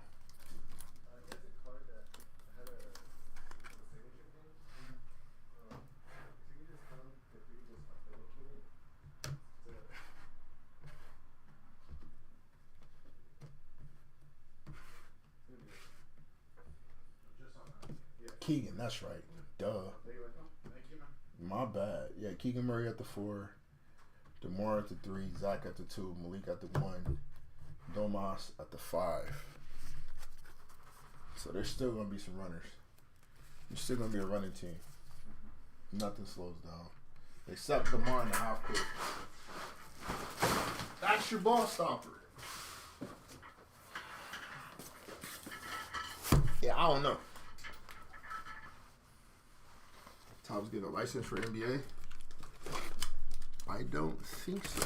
Keegan, that's right. Duh. My bad. Yeah, Keegan Murray at the 4. DeMar at the 3. Zach at the 2. Malik at the 1. Domas at the 5. So there's still going to be some runners. There's still going to be a running team. Nothing slows down. Except DeMar in the half court. That's your ball stopper. Yeah, I don't know. Tom's getting a license for NBA? I don't think so.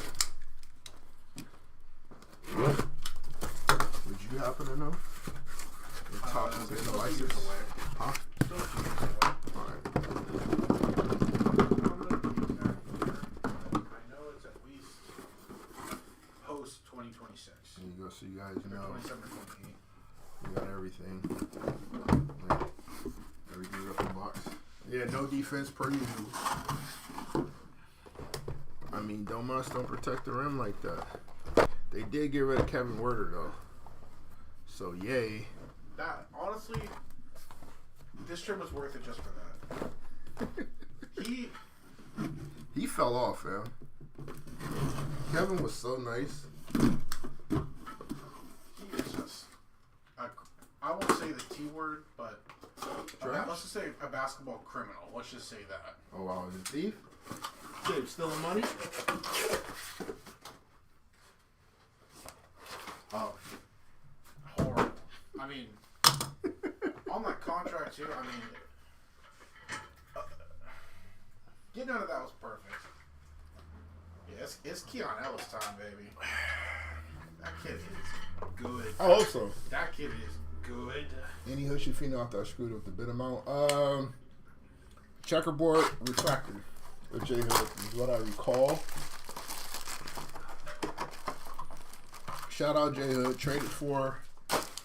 Would you happen to know? If Tom's getting a license? Huh? Alright. I know it's at least post 2026. There you go, so you guys know. 27 or 28. We got everything. Everything up in the box. Yeah, no defense per usual. I mean, Domas don't protect the rim like that. They did get rid of Kevin Werder, though. So, yay. That, honestly, this trip was worth it just for that. He fell off, man. Kevin was so nice. He is just, I won't say the T word, but let's just say a basketball criminal. Let's just say that. Oh, wow. Is he a thief? Dave, stealing money? Oh. Horrible. I mean, on that contract, too, I mean, getting out of that was perfect. Yeah, it's Keon Ellis time, baby. That kid is good. I hope so. That kid is good. Any Hushy Fino after I screwed up the bid amount. Checkerboard refractor. With J Hood is what I recall. Shout out J Hood. Traded for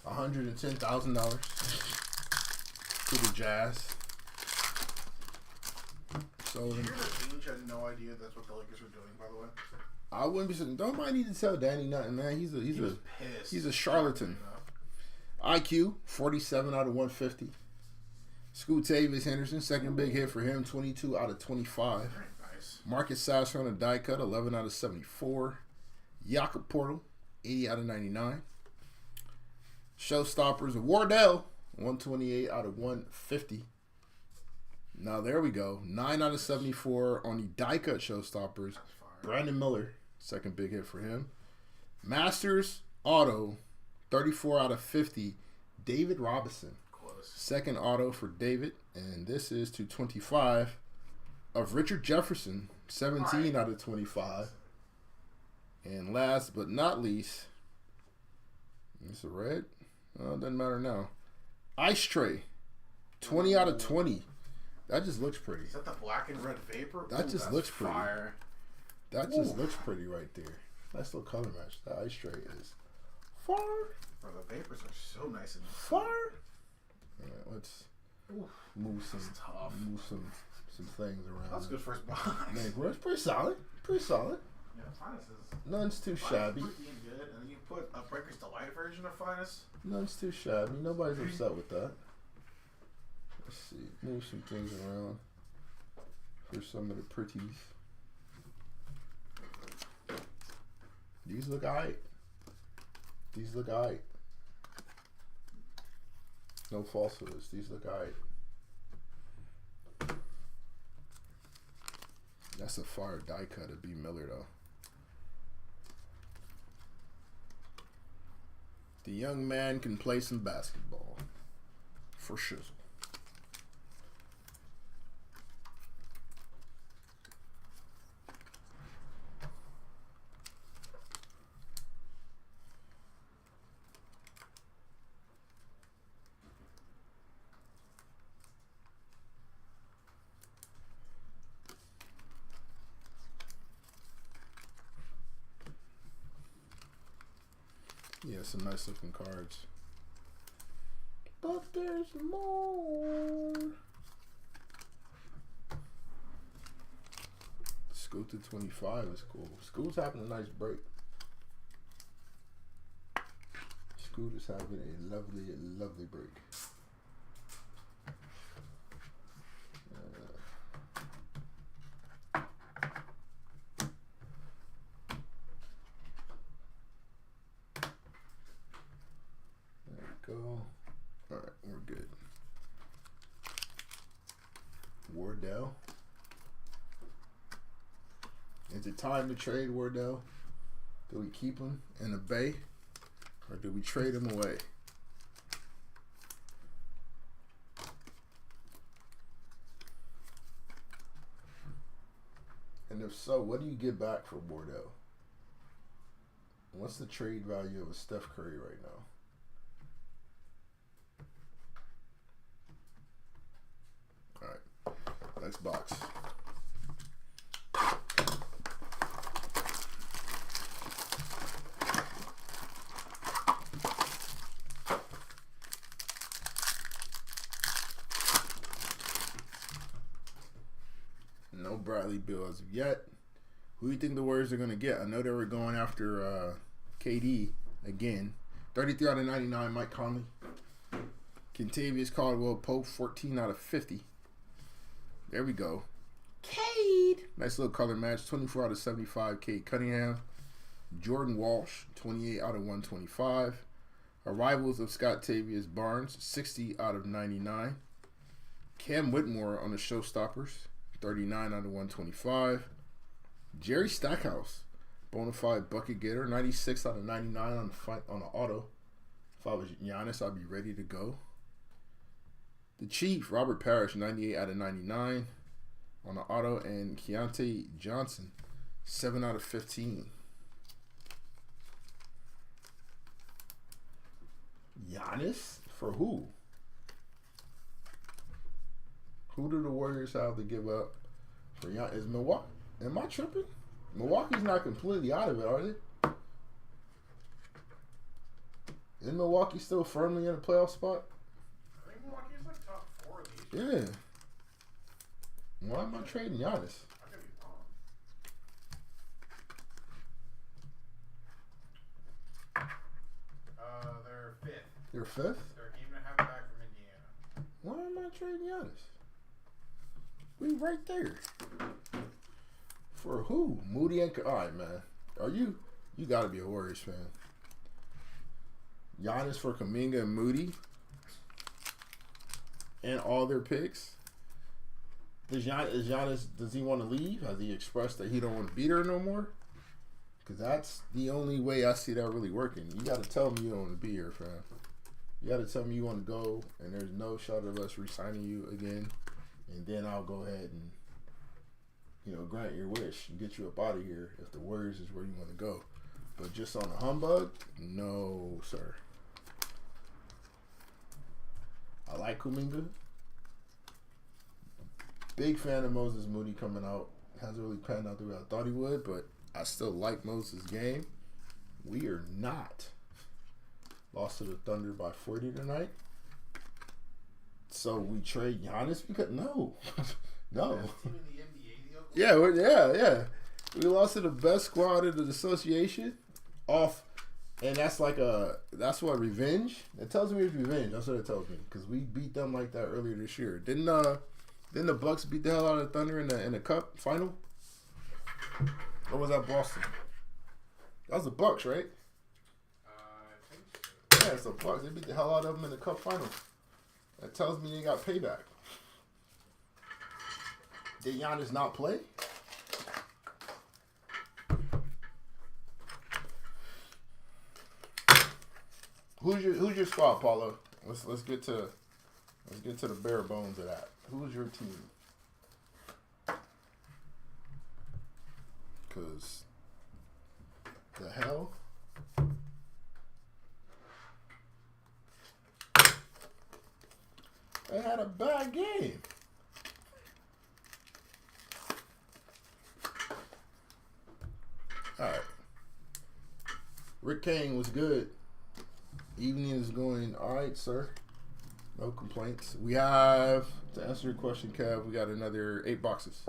$110,000 to the Jazz. So Did you hear that Ainge had no idea that's what the Lakers were doing, by the way? I wouldn't be saying, don't mind need to tell Danny nothing, man. He was pissed. He's a charlatan. IQ 47 out of 150. Scoot Tavis Henderson, second big hit for him, 22 out of 25. Very nice. Marcus Sasser on a die cut, 11 out of 74. Jakob Portal, 80 out of 99. Showstoppers of Wardell, 128 out of 150. Now there we go, 9 out of 74 on the die cut showstoppers. Brandon Miller, second big hit for him. Masters auto, 34 out of 50. David Robinson. Second auto for David, and this is to 25. of Richard Jefferson, 17 out of 25. And last but not least, it's a red. Oh, it doesn't matter now. Ice Tray, 20 out of 20. That just looks pretty. Is that the black and red vapor? That just looks pretty. Fire. That just looks pretty right there. Nice little color match. That Ice Tray is fire. Bro, the vapors are so nice and fire. All right, let's move some things around. That's good first box. Man, bro, it's pretty solid. Pretty solid. Yeah, Finest is. None's too shabby. Pretty good, and then you put a Breaker's Delight version of Finest. None's too shabby. Nobody's upset with that. Let's see. Move some things around for some of the pretties. These look alright. These look alright. No falsehoods. These look alright. That's a fire die cut of B. Miller though. The young man can play some basketball. For shizzle. Yeah, some nice looking cards. But there's more. Scoot to 25 is cool. Scoot's having a nice break. Scoot is having a lovely, lovely break. Alright, we're good. Wardell. Is it time to trade Wardell? Do we keep him in the bay? Or do we trade him away? And if so, what do you get back for Wardell? What's the trade value of a Steph Curry right now? Next box. No Bradley Beal as of yet. Who do you think the Warriors are going to get? I know they were going after KD again. 33 out of 99, Mike Conley. Kentavious Caldwell Pope, 14 out of 50. There we go. Cade. Nice little color match. 24 out of 75. Cade Cunningham. Jordan Walsh. 28 out of 125. Arrivals of Scottavious Barnes. 60 out of 99. Cam Whitmore on the Showstoppers. 39 out of 125. Jerry Stackhouse. Bonafide bucket getter. 96 out of 99 on the auto. If I was Giannis, I'd be ready to go. The Chief, Robert Parrish, 98 out of 99 on the auto. And Keontae Johnson, 7 out of 15. Giannis? For who? Who do the Warriors have to give up for Giannis? Is Milwaukee? Am I tripping? Milwaukee's not completely out of it, are they? Is Milwaukee still firmly in a playoff spot? Yeah. Why am I trading Giannis? I could be wrong. They're fifth. They're fifth? They're a game and a half back from Indiana. Why am I trading Giannis? We right there. For who? Moody and alright, man. You gotta be a Warriors fan. Giannis for Kuminga and Moody. And all their picks. Does Giannis, does he want to leave? Has he expressed that he don't want to be there no more? Because that's the only way I see that really working. You got to tell me you don't want to be here, fam. You got to tell me you want to go, and there's no shot of us re-signing you again. And then I'll go ahead and grant your wish and get you up out of here if the Warriors is where you want to go. But just on a humbug, no, sir. I like Kuminga. Big fan of Moses Moody coming out. Hasn't really panned out the way I thought he would, but I still like Moses' game. We are not lost to the Thunder by 40 tonight. So we trade Giannis because no. Yeah. We lost to the best squad in the association off, and that's what revenge. It tells me it's revenge. That's what it tells me because we beat them like that earlier this year. Didn't the Bucks beat the hell out of the Thunder in the Cup final? Or was that Boston? That was the Bucks, right? I think so. Yeah, it's the Bucks. They beat the hell out of them in the Cup final. That tells me they got payback. Did Giannis not play? Who's your squad, Paulo? Let's get to the bare bones of that. Who's your team? Cause the hell. They had a bad game. All right. Rick Kane was good. Evening is going all right, sir. No complaints. We have, to answer your question, Kev, we got another 8 boxes.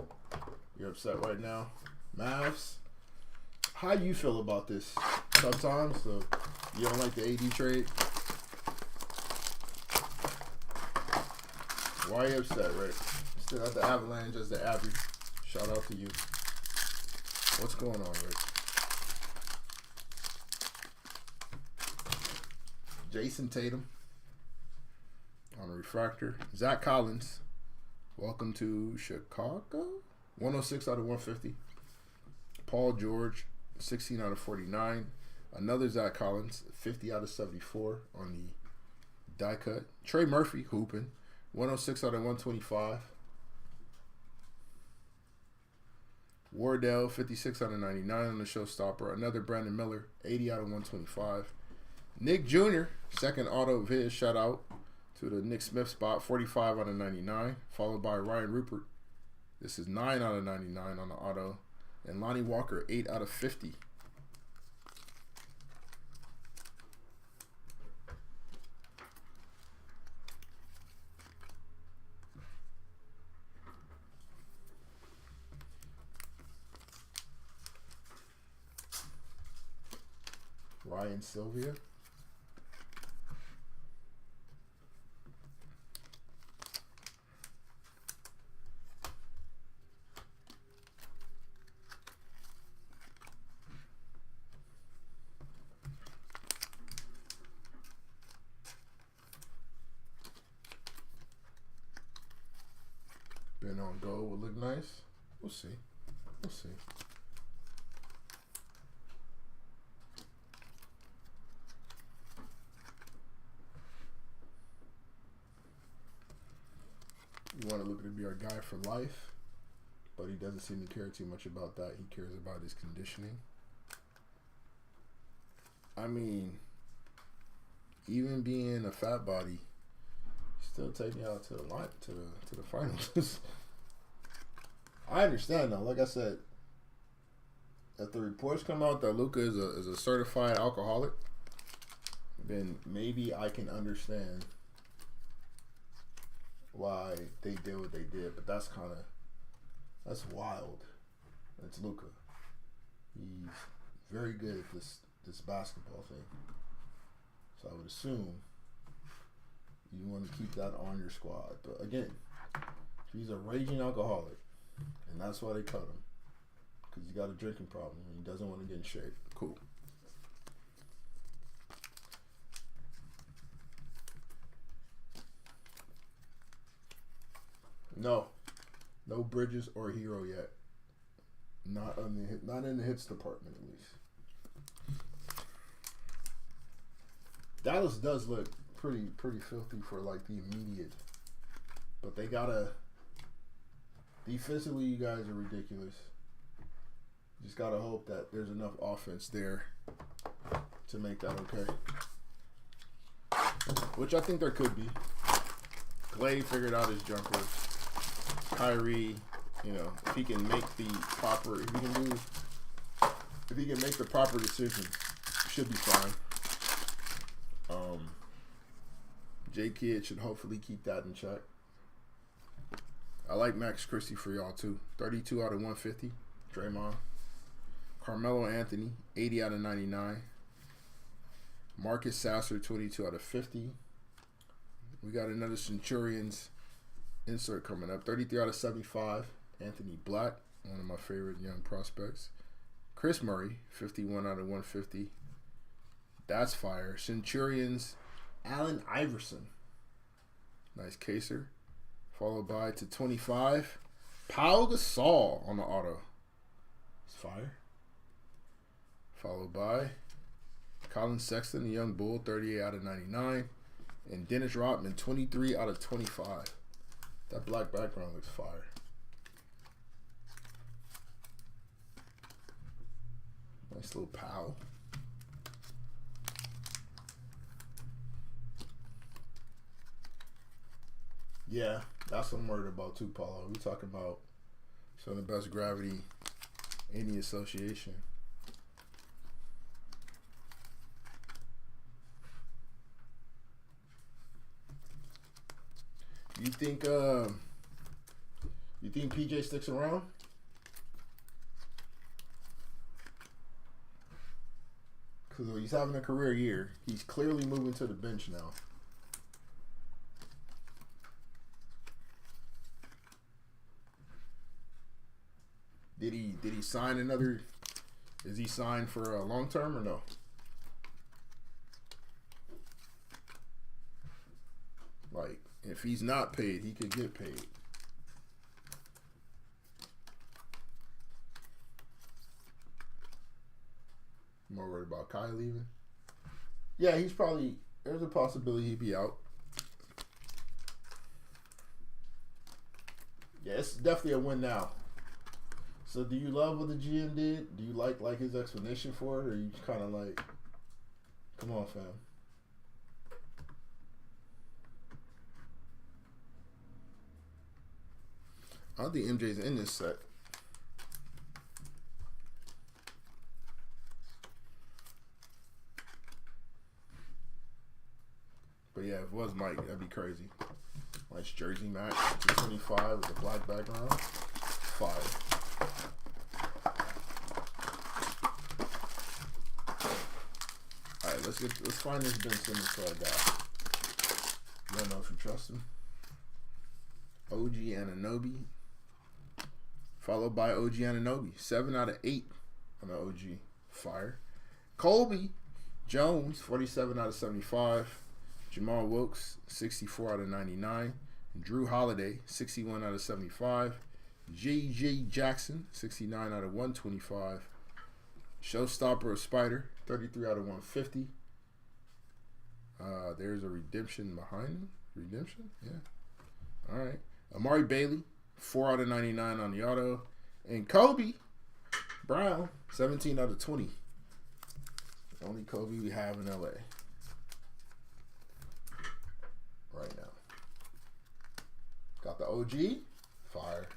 You're upset right now. Mavs, how you feel about this? Sometimes, so you don't like the AD trade? Why are you upset, Rick? Still at the Avalanche as the average. Shout out to you. What's going on, Rick? Jason Tatum on a refractor. Zach Collins, welcome to Chicago. 106 out of 150. Paul George, 16 out of 49. Another Zach Collins, 50 out of 74 on the die cut. Trey Murphy, hooping, 106 out of 125. Wardell, 56 out of 99 on the showstopper. Another Brandon Miller, 80 out of 125. Nick Jr., second auto of his, shout out to the Nick Smith spot, 45 out of 99, followed by Ryan Rupert. This is 9 out of 99 on the auto. And Lonnie Walker, 8 out of 50. Ryan Sylvia. Been on go would look nice. We'll see. We'll see. You want to look to be our guy for life, but he doesn't seem to care too much about that. He cares about his conditioning. I mean, even being a fat body, still taking out to the line, to the finals. I understand though. Like I said, if the reports come out that Luka is a certified alcoholic, then maybe I can understand why they did what they did. But that's wild. It's Luka. He's very good at this basketball thing. So I would assume you want to keep that on your squad. But again, he's a raging alcoholic, and that's why they cut him, because he's got a drinking problem and he doesn't want to get in shape. Cool. No Bridges or Hero yet. Not in the hits department, at least. Dallas does look pretty filthy for like the immediate, but they gotta Defensively, you guys are ridiculous. Just gotta hope that there's enough offense there to make that okay. Which I think there could be. Clay figured out his jumper. Kyrie, you know, if he can make the proper, if he can make the proper decision, should be fine. J Kidd should hopefully keep that in check. I like Max Christie for y'all too. 32 out of 150. Draymond. Carmelo Anthony, 80 out of 99. Marcus Sasser, 22 out of 50. We got another Centurions insert coming up. 33 out of 75. Anthony Black, one of my favorite young prospects. Chris Murray, 51 out of 150. That's fire. Centurions, Allen Iverson. Nice caser. Followed by to 25. Pau Gasol on the auto. It's fire. Followed by Colin Sexton, the young bull, 38 out of 99. And Dennis Rodman, 23 out of 25. That black background looks fire. Nice little Pau. Yeah, that's what I'm worried about too, Paulo. We talking about some of the best gravity in the association. You think PJ sticks around? Because he's having a career year. He's clearly moving to the bench now. Did he sign another? Is he signed for a long term or no? Like, if he's not paid, he could get paid. More worried about Kai leaving. Yeah, he's probably. There's a possibility he'd be out. Yeah, it's definitely a win now. So, do you love what the GM did? Do you like his explanation for it, or are you kind of like, come on, fam? I don't think MJ's in this set. But yeah, if it was Mike, that'd be crazy. Nice jersey match, 225 with a black background. Fire. Alright, let's find this Ben Simmons for our guy. You don't know if you trust him. OG Anunoby. Followed by OG Anunoby. 7 out of 8 on the OG. Fire. Colby Jones, 47 out of 75. Jamal Wilkes, 64 out of 99. Drew Holiday, 61 out of 75. J.J. Jackson, 69 out of 125. Showstopper of Spider, 33 out of 150. There's a redemption behind him. Redemption? Yeah. All right. Amari Bailey, 4 out of 99 on the auto. And Kobe Brown, 17 out of 20. The only Kobe we have in L.A. right now. Got the OG. Fire.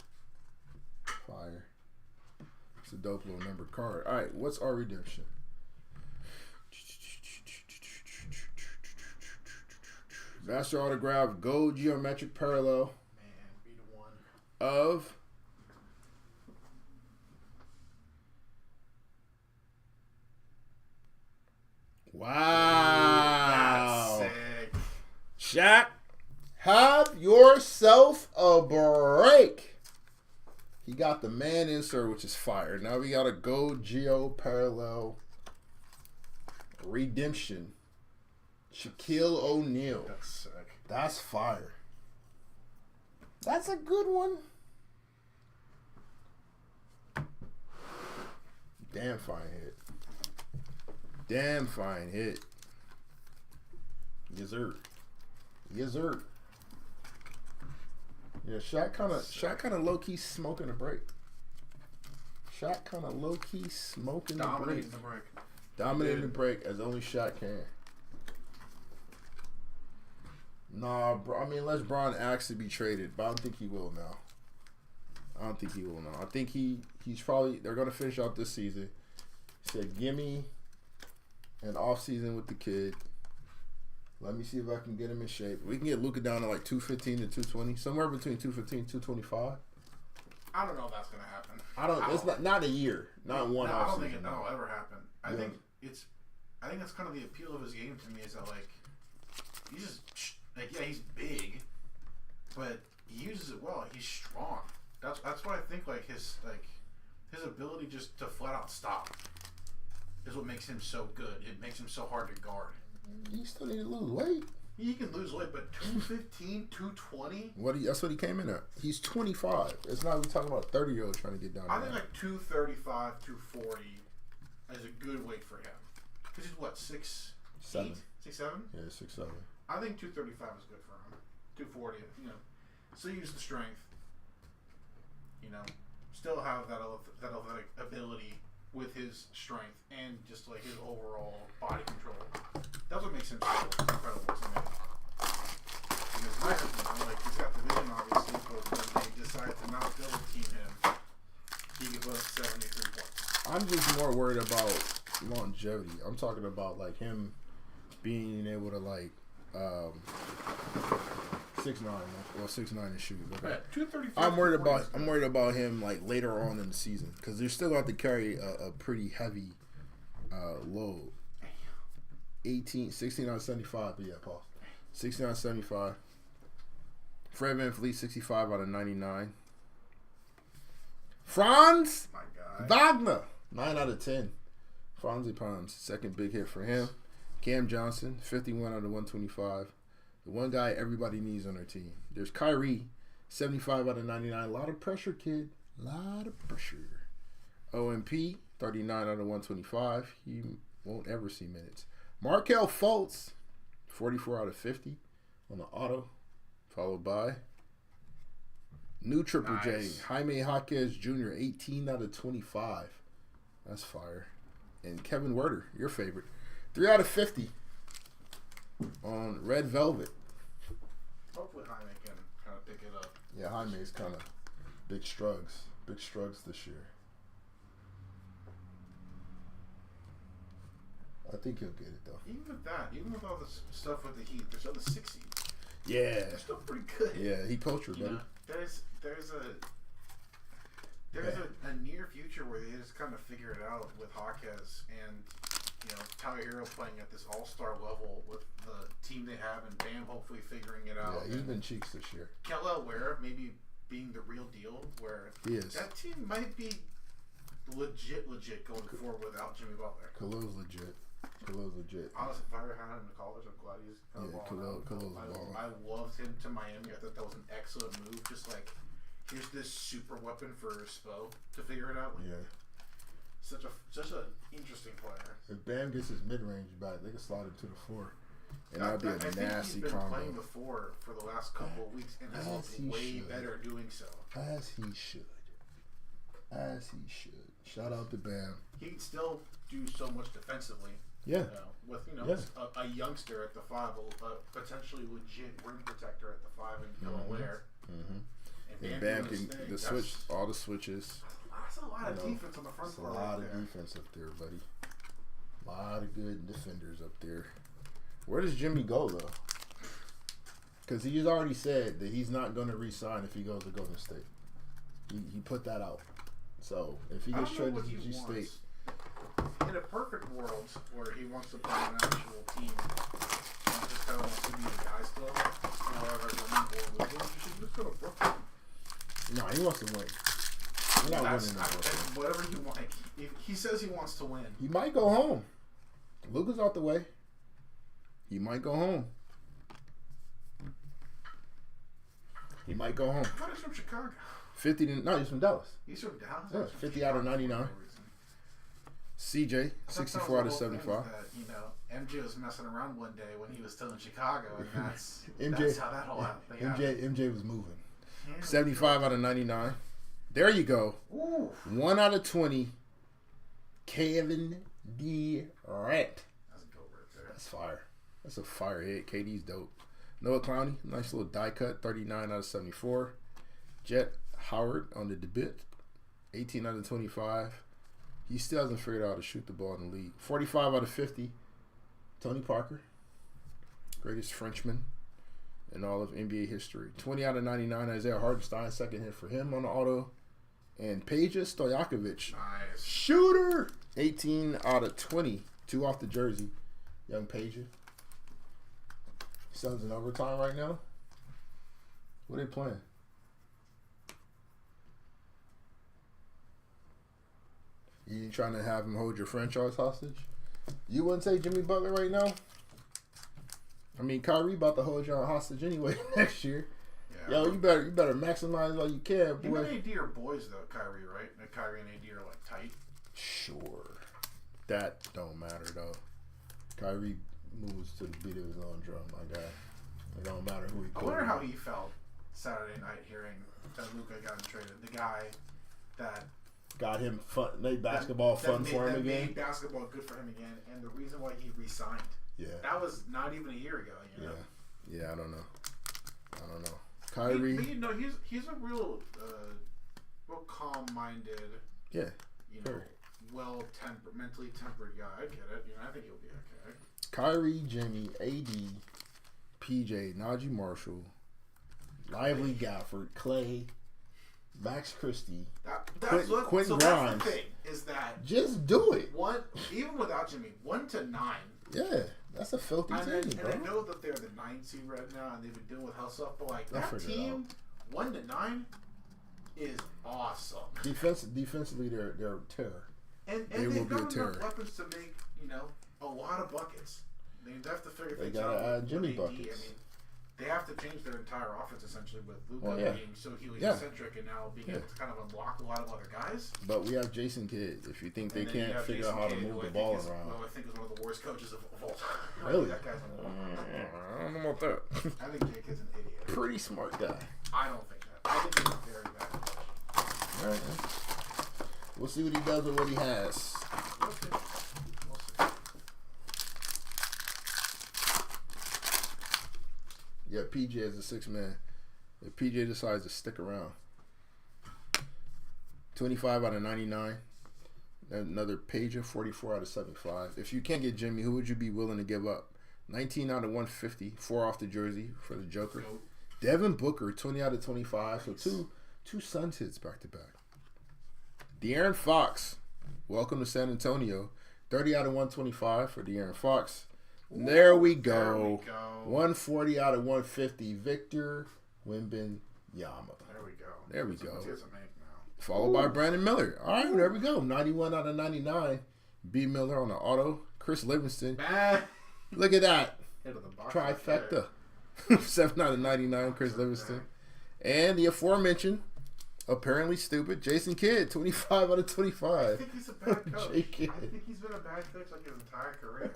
Fire. It's a dope little numbered card. All right, what's our redemption? Master autograph, gold geometric parallel. Man, be the one. Of wow. That's sick. Shaq, have yourself a break. He got the man insert, which is fire. Now we got a gold geo parallel redemption. Shaquille O'Neal. That's sick. That's fire. That's a good one. Damn fine hit. Damn fine hit. Yes, sir. Yes, sir. Yeah. Yeah, Shaq kind of low key smoking a break. Shaq kind of low key smoking the break. Dominating the break as only Shaq can. Nah, bro. I mean, unless Bron asks to be traded, but I don't think he will now. I think he's probably, they're gonna finish out this season. He said, "Give me an off season with the kid. Let me see if I can get him in shape. We can get Luka down to like 215 to 220, somewhere between 215 and 225." I don't know if that's gonna happen. It's not a year, not one. No, I don't think that'll ever happen. I think that's kind of the appeal of his game to me is that like he's just like he's big, but he uses it well. He's strong. That's what I think. Like his ability just to flat out stop is what makes him so good. It makes him so hard to guard. He still need to lose weight. He can lose weight, but 215, 220? That's what he came in at. He's 25. It's not even talking about a 30-year-old trying to get down. I think like 235, 240 is a good weight for him. Because he's what, 6'7"? 6'7"? Yeah, 6'7". I think 235 is good for him. 240, still use the strength. Still have that athletic ability with his strength and just like his overall body control. That's what makes him so incredible to me. Because he's got the vision obviously, but when they decide to not double team him, he can put up 73 points. I'm just more worried about longevity. I'm talking about like him being able to like 6'9", well 6'9" in shoes. Okay. Yeah, 235. I'm worried about him like later on in the season because they're still going to have to carry a pretty heavy load. 16 out of 75, but yeah, Paul. 16 out of 75. Fred VanVleet, 65 out of 99. Franz Wagner, 9 out of 10. Franzi Pons, second big hit for him. Cam Johnson, 51 out of 125. The one guy everybody needs on their team. There's Kyrie, 75 out of 99. A lot of pressure, kid. A lot of pressure. OMP, 39 out of 125. He won't ever see minutes. Markelle Fultz, 44 out of 50 on the auto. Followed by new Triple J, Jaime Jaquez Jr., 18 out of 25. That's fire. And Kevin Werder, your favorite, 3 out of 50 on Red Velvet. Hopefully Jaime can kind of pick it up. Yeah, Jaime's kind of big strugs this year. I think he'll get it though. Even with all this stuff with the Heat, they're still the 6th seed. Yeah, they're still pretty good. Yeah, he culture, buddy. There's a near future where they just kind of figure it out with Jaquez and Tyler Hero playing at this all-star level with the team they have, and Bam hopefully figuring it out. Yeah, he's been cheeks this year. Kel'el Ware maybe being the real deal, where he is. That team might be legit going forward without Jimmy Butler. Kel'el's legit. Honestly, if I ever had him in college, I'm glad he's kind of balling out. I loved him to Miami. I thought that was an excellent move. Just like, here's this super weapon for Spo to figure it out. Yeah. Such an interesting player. If Bam gets his mid-range back, they can slide him to the floor. And that'd be a nasty combo. He's been playing the floor for the last couple of weeks and has looked way better doing so. As he should. Shout out to Bam. He can still do so much defensively. Yeah. With a youngster at the 5, a potentially legit rim protector at the 5, and Kel'el Ware. Mm-hmm. And Bam can all the switches. That's a lot of defense on the front court. A lot of defense up there, buddy. A lot of good defenders up there. Where does Jimmy go though? Because he's already said that he's not going to re-sign if he goes to Golden State. He put that out. So if he gets traded to G State. In a perfect world where he wants to play an actual team and just kind of wants to be the guy still, however, winning or losing, you should just go to Brooklyn. No, he wants to win. He's not winning in Brooklyn. Whatever he wants. If he says he wants to win. He might go home. Luka's out the way. He might go home. He might go home. I thought he's from Chicago. 50 to, no, he's from Dallas. He's from Dallas? Yeah, 50 out of 99. CJ, 64 out of 75. That, MJ was messing around one day when he was still in Chicago, and that's how that whole thing happened. MJ was moving. 75 out of 99. There you go. Ooh. 1 out of 20. Kevin Durant. That's a dope right there. That's fire. That's a fire hit. KD's dope. Noah Clowney, nice little die cut. 39 out of 74. Jet Howard on the debut. 18 out of 25. He still hasn't figured out how to shoot the ball in the league. 45 out of 50. Tony Parker. Greatest Frenchman in all of NBA history. 20 out of 99. Isaiah Hartenstein, second hit for him on the auto. And Peja Stojakovic. Nice. Shooter. 18 out of 20. 2 off the jersey. Young Peja. Suns in overtime right now. What are they playing? You trying to have him hold your franchise hostage? You wouldn't say Jimmy Butler right now? I mean, Kyrie about to hold y'all hostage anyway next year. Yeah. Yo, you better maximize all you can, boy. Him and AD are boys though, Kyrie, right? And Kyrie and AD are like tight. Sure. That don't matter though. Kyrie moves to the beat of his own drum, my guy. It don't matter who he I calls. wonder how he felt Saturday night hearing that Luka got traded. The guy that got him fun, made basketball fun for him again. Made basketball good for him again, and the reason why he re-signed. Yeah. That was not even a year ago. You know? Yeah, I don't know. Kyrie. But you know, he's a real calm-minded. Yeah. You know, well-tempered, mentally tempered guy. I get it. You know, I think he'll be okay. Kyrie, Jimmy, AD, PJ, Najee Marshall, Lively Gafford, Clay, Max Christie, Quentin Grimes. That's the thing, is that just do it. Even without Jimmy, 1 to 9. Yeah, that's a filthy team, bro. And I know that they're the 9th seed right now, and they've been dealing with health stuff, but like They'll that team, 1 to 9, is awesome. Defensively, they're a terror. And they've got enough weapons to make, you know, a lot of buckets. They have to figure things out. They gotta add Jimmy buckets. I mean, they have to change their entire offense essentially with Luka being so heliocentric and now being able to kind of unlock a lot of other guys. But we have Jason Kidd. If you think they can't figure out how to move the ball around. Well, I think is one of the worst coaches of all time. Really? That guy's I don't know about that. I think Jake is an idiot. Pretty smart guy. I don't think that. I think he's a very bad coach. All right. We'll see what he does with what he has. We'll see. Yeah, PJ is a 6-man. If PJ decides to stick around. 25 out of 99. Another Pager, 44 out of 75. If you can't get Jimmy, who would you be willing to give up? 19 out of 150. 4 off the jersey for the Joker. Devin Booker, 20 out of 25. Nice. So two Suns hits back to back. De'Aaron Fox, welcome to San Antonio. 30 out of 125 for De'Aaron Fox. Ooh, there we go. 140 out of 150. Victor Wembanyama. There we go. Followed by Brandon Miller. All right, there we go. 91 out of 99. B. Miller on the auto. Chris Livingston. Look at that. Trifecta. 7 out of 99. Chris Livingston. And the aforementioned, apparently stupid, Jason Kidd. 25 out of 25. I think he's a bad coach. I think he's been a bad coach like his entire career.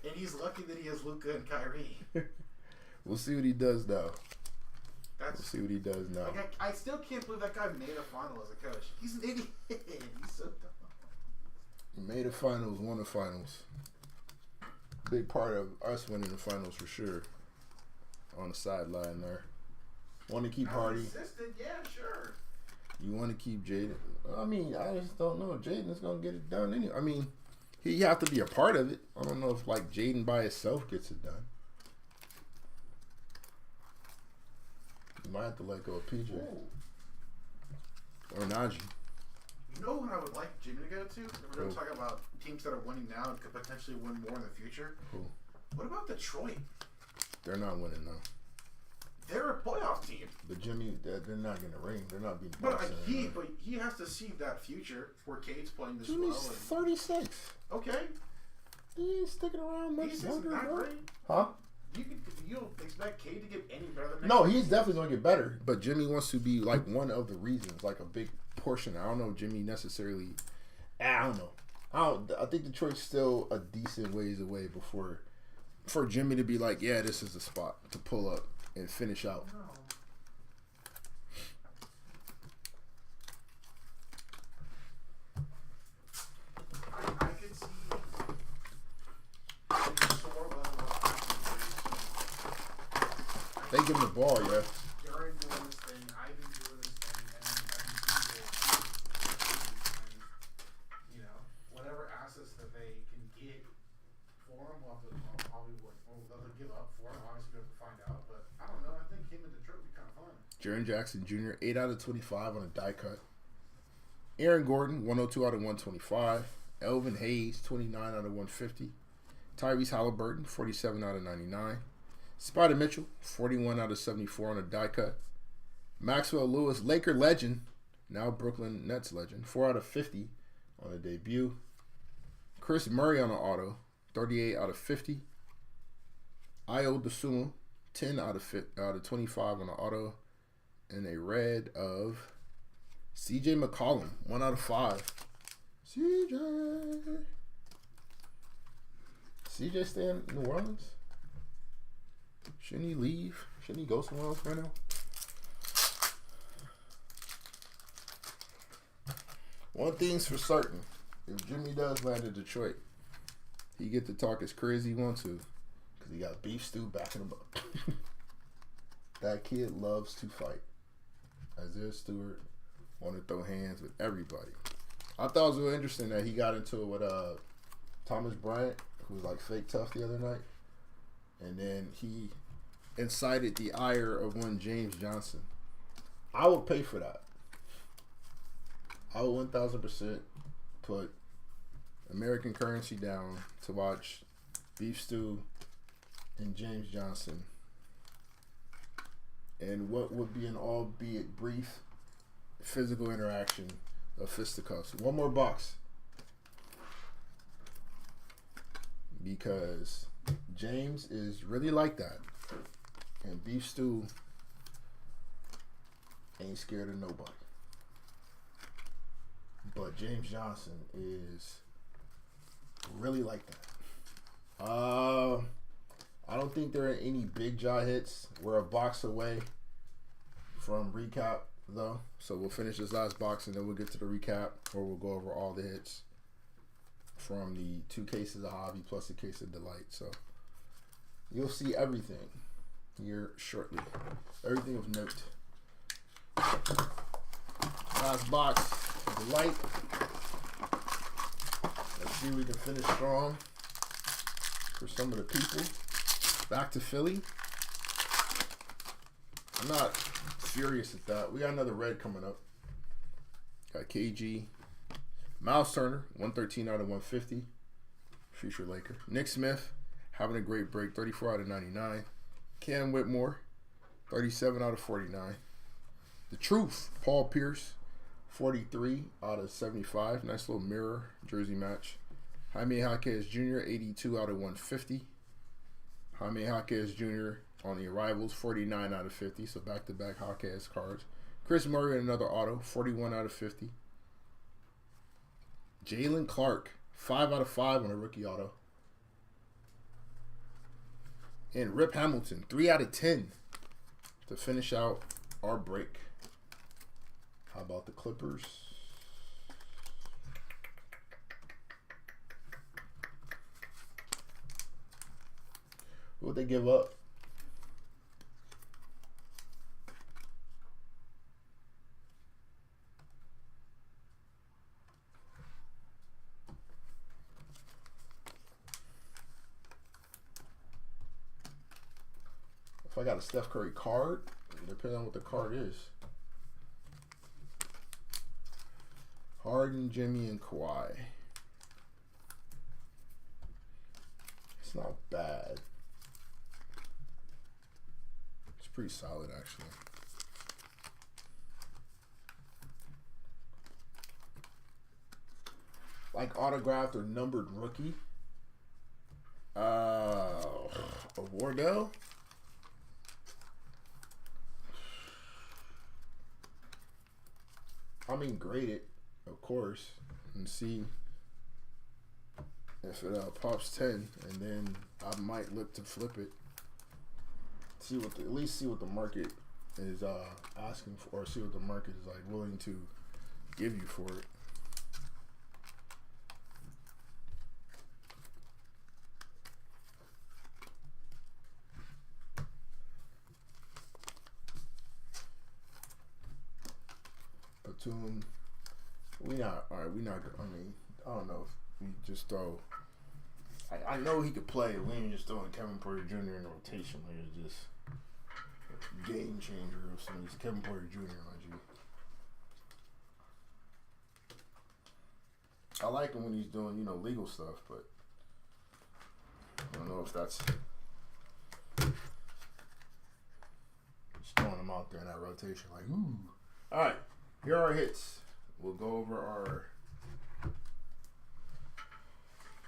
And he's lucky that he has Luka and Kyrie. We'll see what he does now. We'll see what he does now. Like, I still can't believe that guy made a final as a coach. He's an idiot. He's so dumb. He made a finals, won the finals. Big part of us winning the finals for sure. On the sideline there. Want to keep Hardy. Yeah, sure. You want to keep Jaden. I mean, I just don't know. Jaden is going to get it done anyway. I mean, he have to be a part of it. I don't know if like Jaden by himself gets it done. You might have to let go of PJ. Ooh. Or Najee. You know what I would like Jimmy to go to? We're going to talk about teams that are winning now and could potentially win more in the future. Cool. What about Detroit? They're not winning now. They're a playoff team. But Jimmy, they're not going to ring. They're not being. But he has to see that future where Cade's playing this Jimmy's well. 36. Okay. He ain't sticking around much longer. Great. Huh? You don't expect Cade to get any better than No, he's definitely going to get better. But Jimmy wants to be like one of the reasons, like a big portion. I don't know if Jimmy necessarily. I don't know. I think Detroit's still a decent ways away before for Jimmy to be like, yeah, this is the spot to pull up and finish out. him the ball, yeah. During doing this thing, I've been doing this thing, and I've been doing it. You know, whatever assets that they can get for him, we'll have to give up for him. Obviously, we have to find out. But I don't know. I think him in Detroit would be kind of fun. Jaren Jackson Jr., 8 out of 25 on a die cut. Aaron Gordon, 102 out of 125. Elvin Hayes, 29 out of 150. Tyrese Halliburton, 47 out of 99. Spider Mitchell, 41 out of 74 on a die cut. Maxwell Lewis, Laker legend, now Brooklyn Nets legend, 4 out of 50 on a debut. Chris Murray on an auto, 38 out of 50. Ayo Dosunmu, 10 out of 25 on an auto. And a red of CJ McCollum, 1 out of 5. CJ stay in New Orleans? Shouldn't he leave? Shouldn't he go somewhere else right now? One thing's for certain. If Jimmy does land in Detroit, he get to talk as crazy as he wants to. Because he got beef stew backing him up. That kid loves to fight. Isaiah Stewart want to throw hands with everybody. I thought it was really interesting that he got into it with Thomas Bryant, who was like fake tough the other night. And then he incited the ire of one James Johnson. I would pay for that. I would 1,000% put American currency down to watch Beef Stew and James Johnson and what would be an albeit brief physical interaction of fisticuffs. One more box. Because James is really like that. And Beef Stew ain't scared of nobody. But James Johnson is really like that. I don't think there are any big jaw hits. We're a box away from recap, though. So we'll finish this last box, and then we'll get to the recap, or we'll go over all the hits from the 2 cases of Hobby plus a case of Delight. So you'll see everything here shortly. Everything of note. Last box, Delight. Let's see if we can finish strong for some of the people. Back to Philly. I'm not furious at that. We got another red coming up. Got KG. Miles Turner, 113 out of 150. Future Laker. Nick Smith, having a great break, 34 out of 99. Cam Whitmore, 37 out of 49. The Truth, Paul Pierce, 43 out of 75. Nice little mirror jersey match. Jaime Jaquez Jr., 82 out of 150. Jaime Jaquez Jr. on the arrivals, 49 out of 50. So back-to-back Jaquez cards. Chris Murray, another auto, 41 out of 50. Jalen Clark, 5 out of 5 on a rookie auto. And Rip Hamilton, 3 out of 10 to finish out our break. How about the Clippers? What would they give up? If I got a Steph Curry card, depending on what the card is. Harden, Jimmy, and Kawhi. It's not bad. It's pretty solid, actually. Like autographed or numbered rookie. A Wardell. I mean, grade it, of course, and see if it pops 10, and then I might look to flip it. See what at least see what the market is asking for, or see what the market is like willing to give you for it. Platoon. We not all right. We not. I mean, I don't know if we just throw. I know he could play. We ain't just throwing Kevin Porter Jr. in rotation. Like it's just a game changer or something. It's Kevin Porter Jr. Mind you. I like him when he's doing, you know, legal stuff, but I don't know if that's just throwing him out there in that rotation. Like, ooh. All right, here are our hits. We'll go over our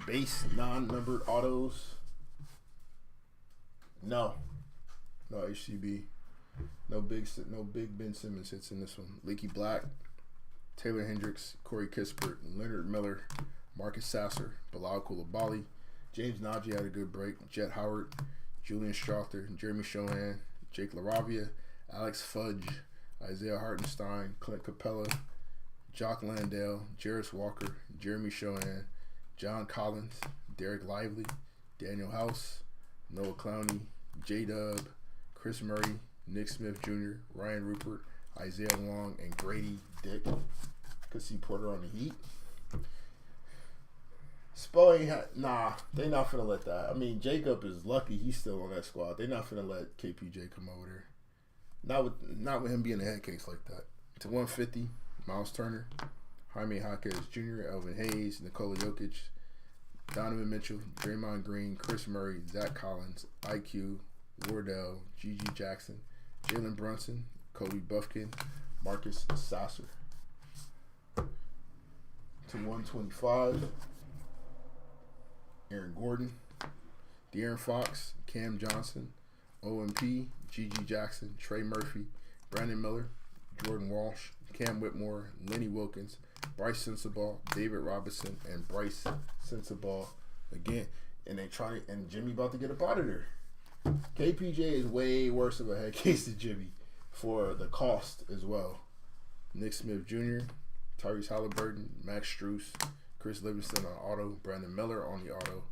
base non-numbered autos. No HCB. No big Ben Simmons hits in this one. Leaky Black, Taylor Hendricks, Corey Kispert, Leonard Miller, Marcus Sasser, Bilal Coulibaly, James Najee had a good break, Jet Howard, Julian Strother, Jeremy Shohan, Jake LaRavia, Alex Fudge, Isaiah Hartenstein, Clint Capella, Jock Landale, Jarris Walker, Jeremy Shohan, John Collins, Derek Lively, Daniel House, Noah Clowney, J-Dub, Chris Murray, Nick Smith Jr., Ryan Rupert, Isaiah Long, and Grady Dick. Could see Porter on the Heat. Spo ain't they not finna let that. I mean, Jacob is lucky he's still on that squad. They not finna let KPJ come over there. Not with him being a head case like that. To 150, Miles Turner, Jaime Jaquez Jr., Elvin Hayes, Nikola Jokic, Donovan Mitchell, Draymond Green, Chris Murray, Zach Collins, IQ, Wardell, Gigi Jackson, Jalen Brunson, Kobe Buffkin, Marcus Sasser. To 125, Aaron Gordon, De'Aaron Fox, Cam Johnson, OMP, Gigi Jackson, Trey Murphy, Brandon Miller, Jordan Walsh, Cam Whitmore, Lenny Wilkins, Bryce Sensabaugh, David Robinson, and Bryce Sensabaugh again. And and Jimmy about to get up out of there. KPJ is way worse of a head case than Jimmy for the cost as well. Nick Smith Jr., Tyrese Halliburton, Max Strus, Chris Livingston on auto, Brandon Miller on the auto,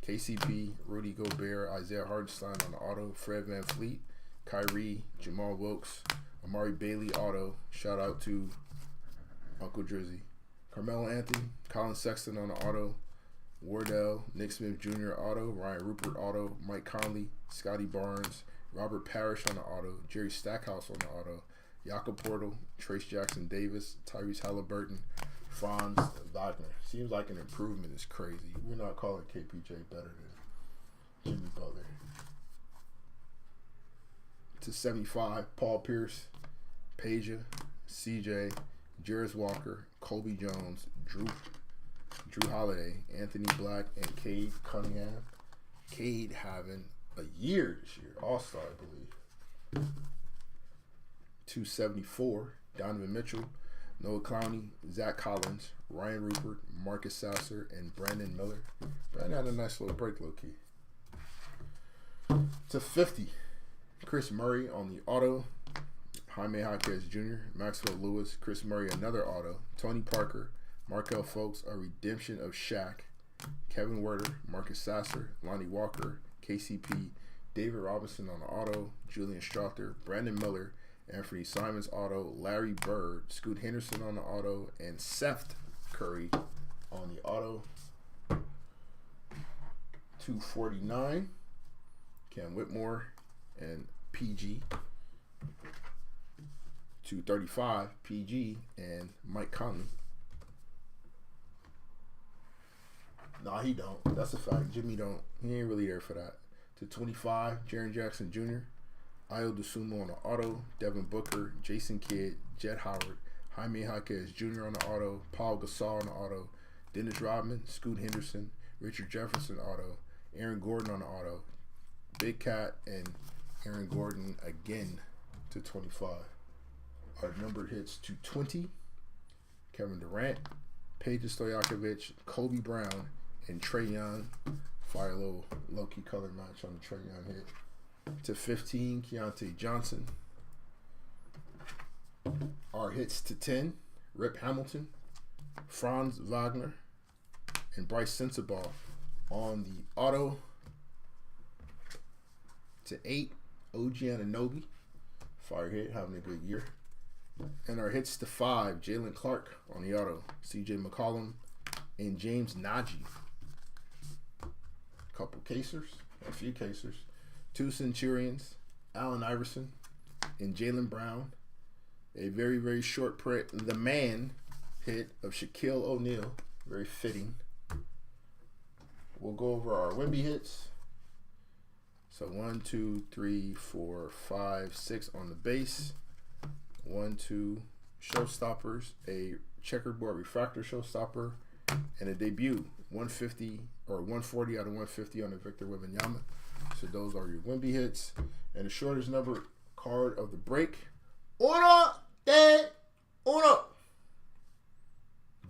KCP, Rudy Gobert, Isaiah Hartenstein on the auto, Fred VanVleet, Kyrie, Jamal Wilkes, Amari Bailey auto. Shout out to Uncle Drizzy. Carmelo Anthony, Colin Sexton on the auto, Wardell, Nick Smith Jr. auto, Ryan Rupert auto, Mike Conley, Scotty Barnes, Robert Parrish on the auto, Jerry Stackhouse on the auto, Jakob Portal, Trace Jackson Davis, Tyrese Halliburton, Franz Wagner. Seems like an improvement is crazy. We're not calling KPJ better than Jimmy Butler. To 75, Paul Pierce, Peja, CJ, Jarris Walker, Colby Jones, Drew Holiday, Anthony Black, and Cade Cunningham. Cade having a year this year, All-Star, I believe. 274, Donovan Mitchell, Noah Clowney, Zach Collins, Ryan Rupert, Marcus Sasser, and Brandon Miller. Brandon had a nice little break, low-key. To 50, Chris Murray on the auto, Jaime Jaquez Jr., Maxwell Lewis, Chris Murray, another auto, Tony Parker, Markel Fultz, a redemption of Shaq, Kevin Werder, Marcus Sasser, Lonnie Walker, KCP, David Robinson on the auto, Julian Strother, Brandon Miller, Anthony Simons auto, Larry Bird, Scoot Henderson on the auto, and Seth Curry on the auto. 249, Cam Whitmore and PG. 235, PG and Mike Conley. Nah, he don't. That's a fact. Jimmy don't. He ain't really there for that. To 25, Jaren Jackson Jr., Ayo Dosunmu on the auto, Devin Booker, Jason Kidd, Jet Howard, Jaime Jaquez Jr. on the auto, Paul Gasol on the auto, Dennis Rodman, Scoot Henderson, Richard Jefferson auto, Aaron Gordon on the auto, Big Cat, and Aaron Gordon again to 25. Our numbered hits to 20, Kevin Durant, Peja Stojakovic, Kobe Brown, and Trae Young. Fire a little low-key color match on the Trae Young hit. To 15, Keontae Johnson. Our hits to 10, Rip Hamilton, Franz Wagner, and Bryce Sensabaugh on the auto. To 8, OG Anunoby. Fire hit, having a good year. And our hits to 5, Jalen Clark on the auto, CJ McCollum, and James Najee. Couple casers, a few casers. 2 Centurions, Allen Iverson, and Jaylen Brown. A very, very short print, the man hit of Shaquille O'Neal. Very fitting. We'll go over our Wemby hits. So 1, 2, 3, 4, 5, 6 on the base. 1, 2 showstoppers, a checkerboard refractor showstopper, and a debut 150 or 140 out of 150 on the Victor Wembanyama. So those are your Wemby hits. And the shortest number card of the break. Uno.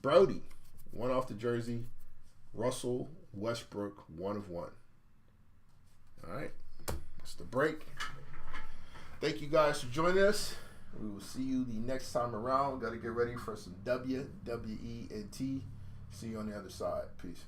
Brody, 1 off the jersey. Russell Westbrook, 1 of 1. All right, that's the break. Thank you guys for joining us. We will see you the next time around. Got to get ready for some WWE and T. See you on the other side. Peace.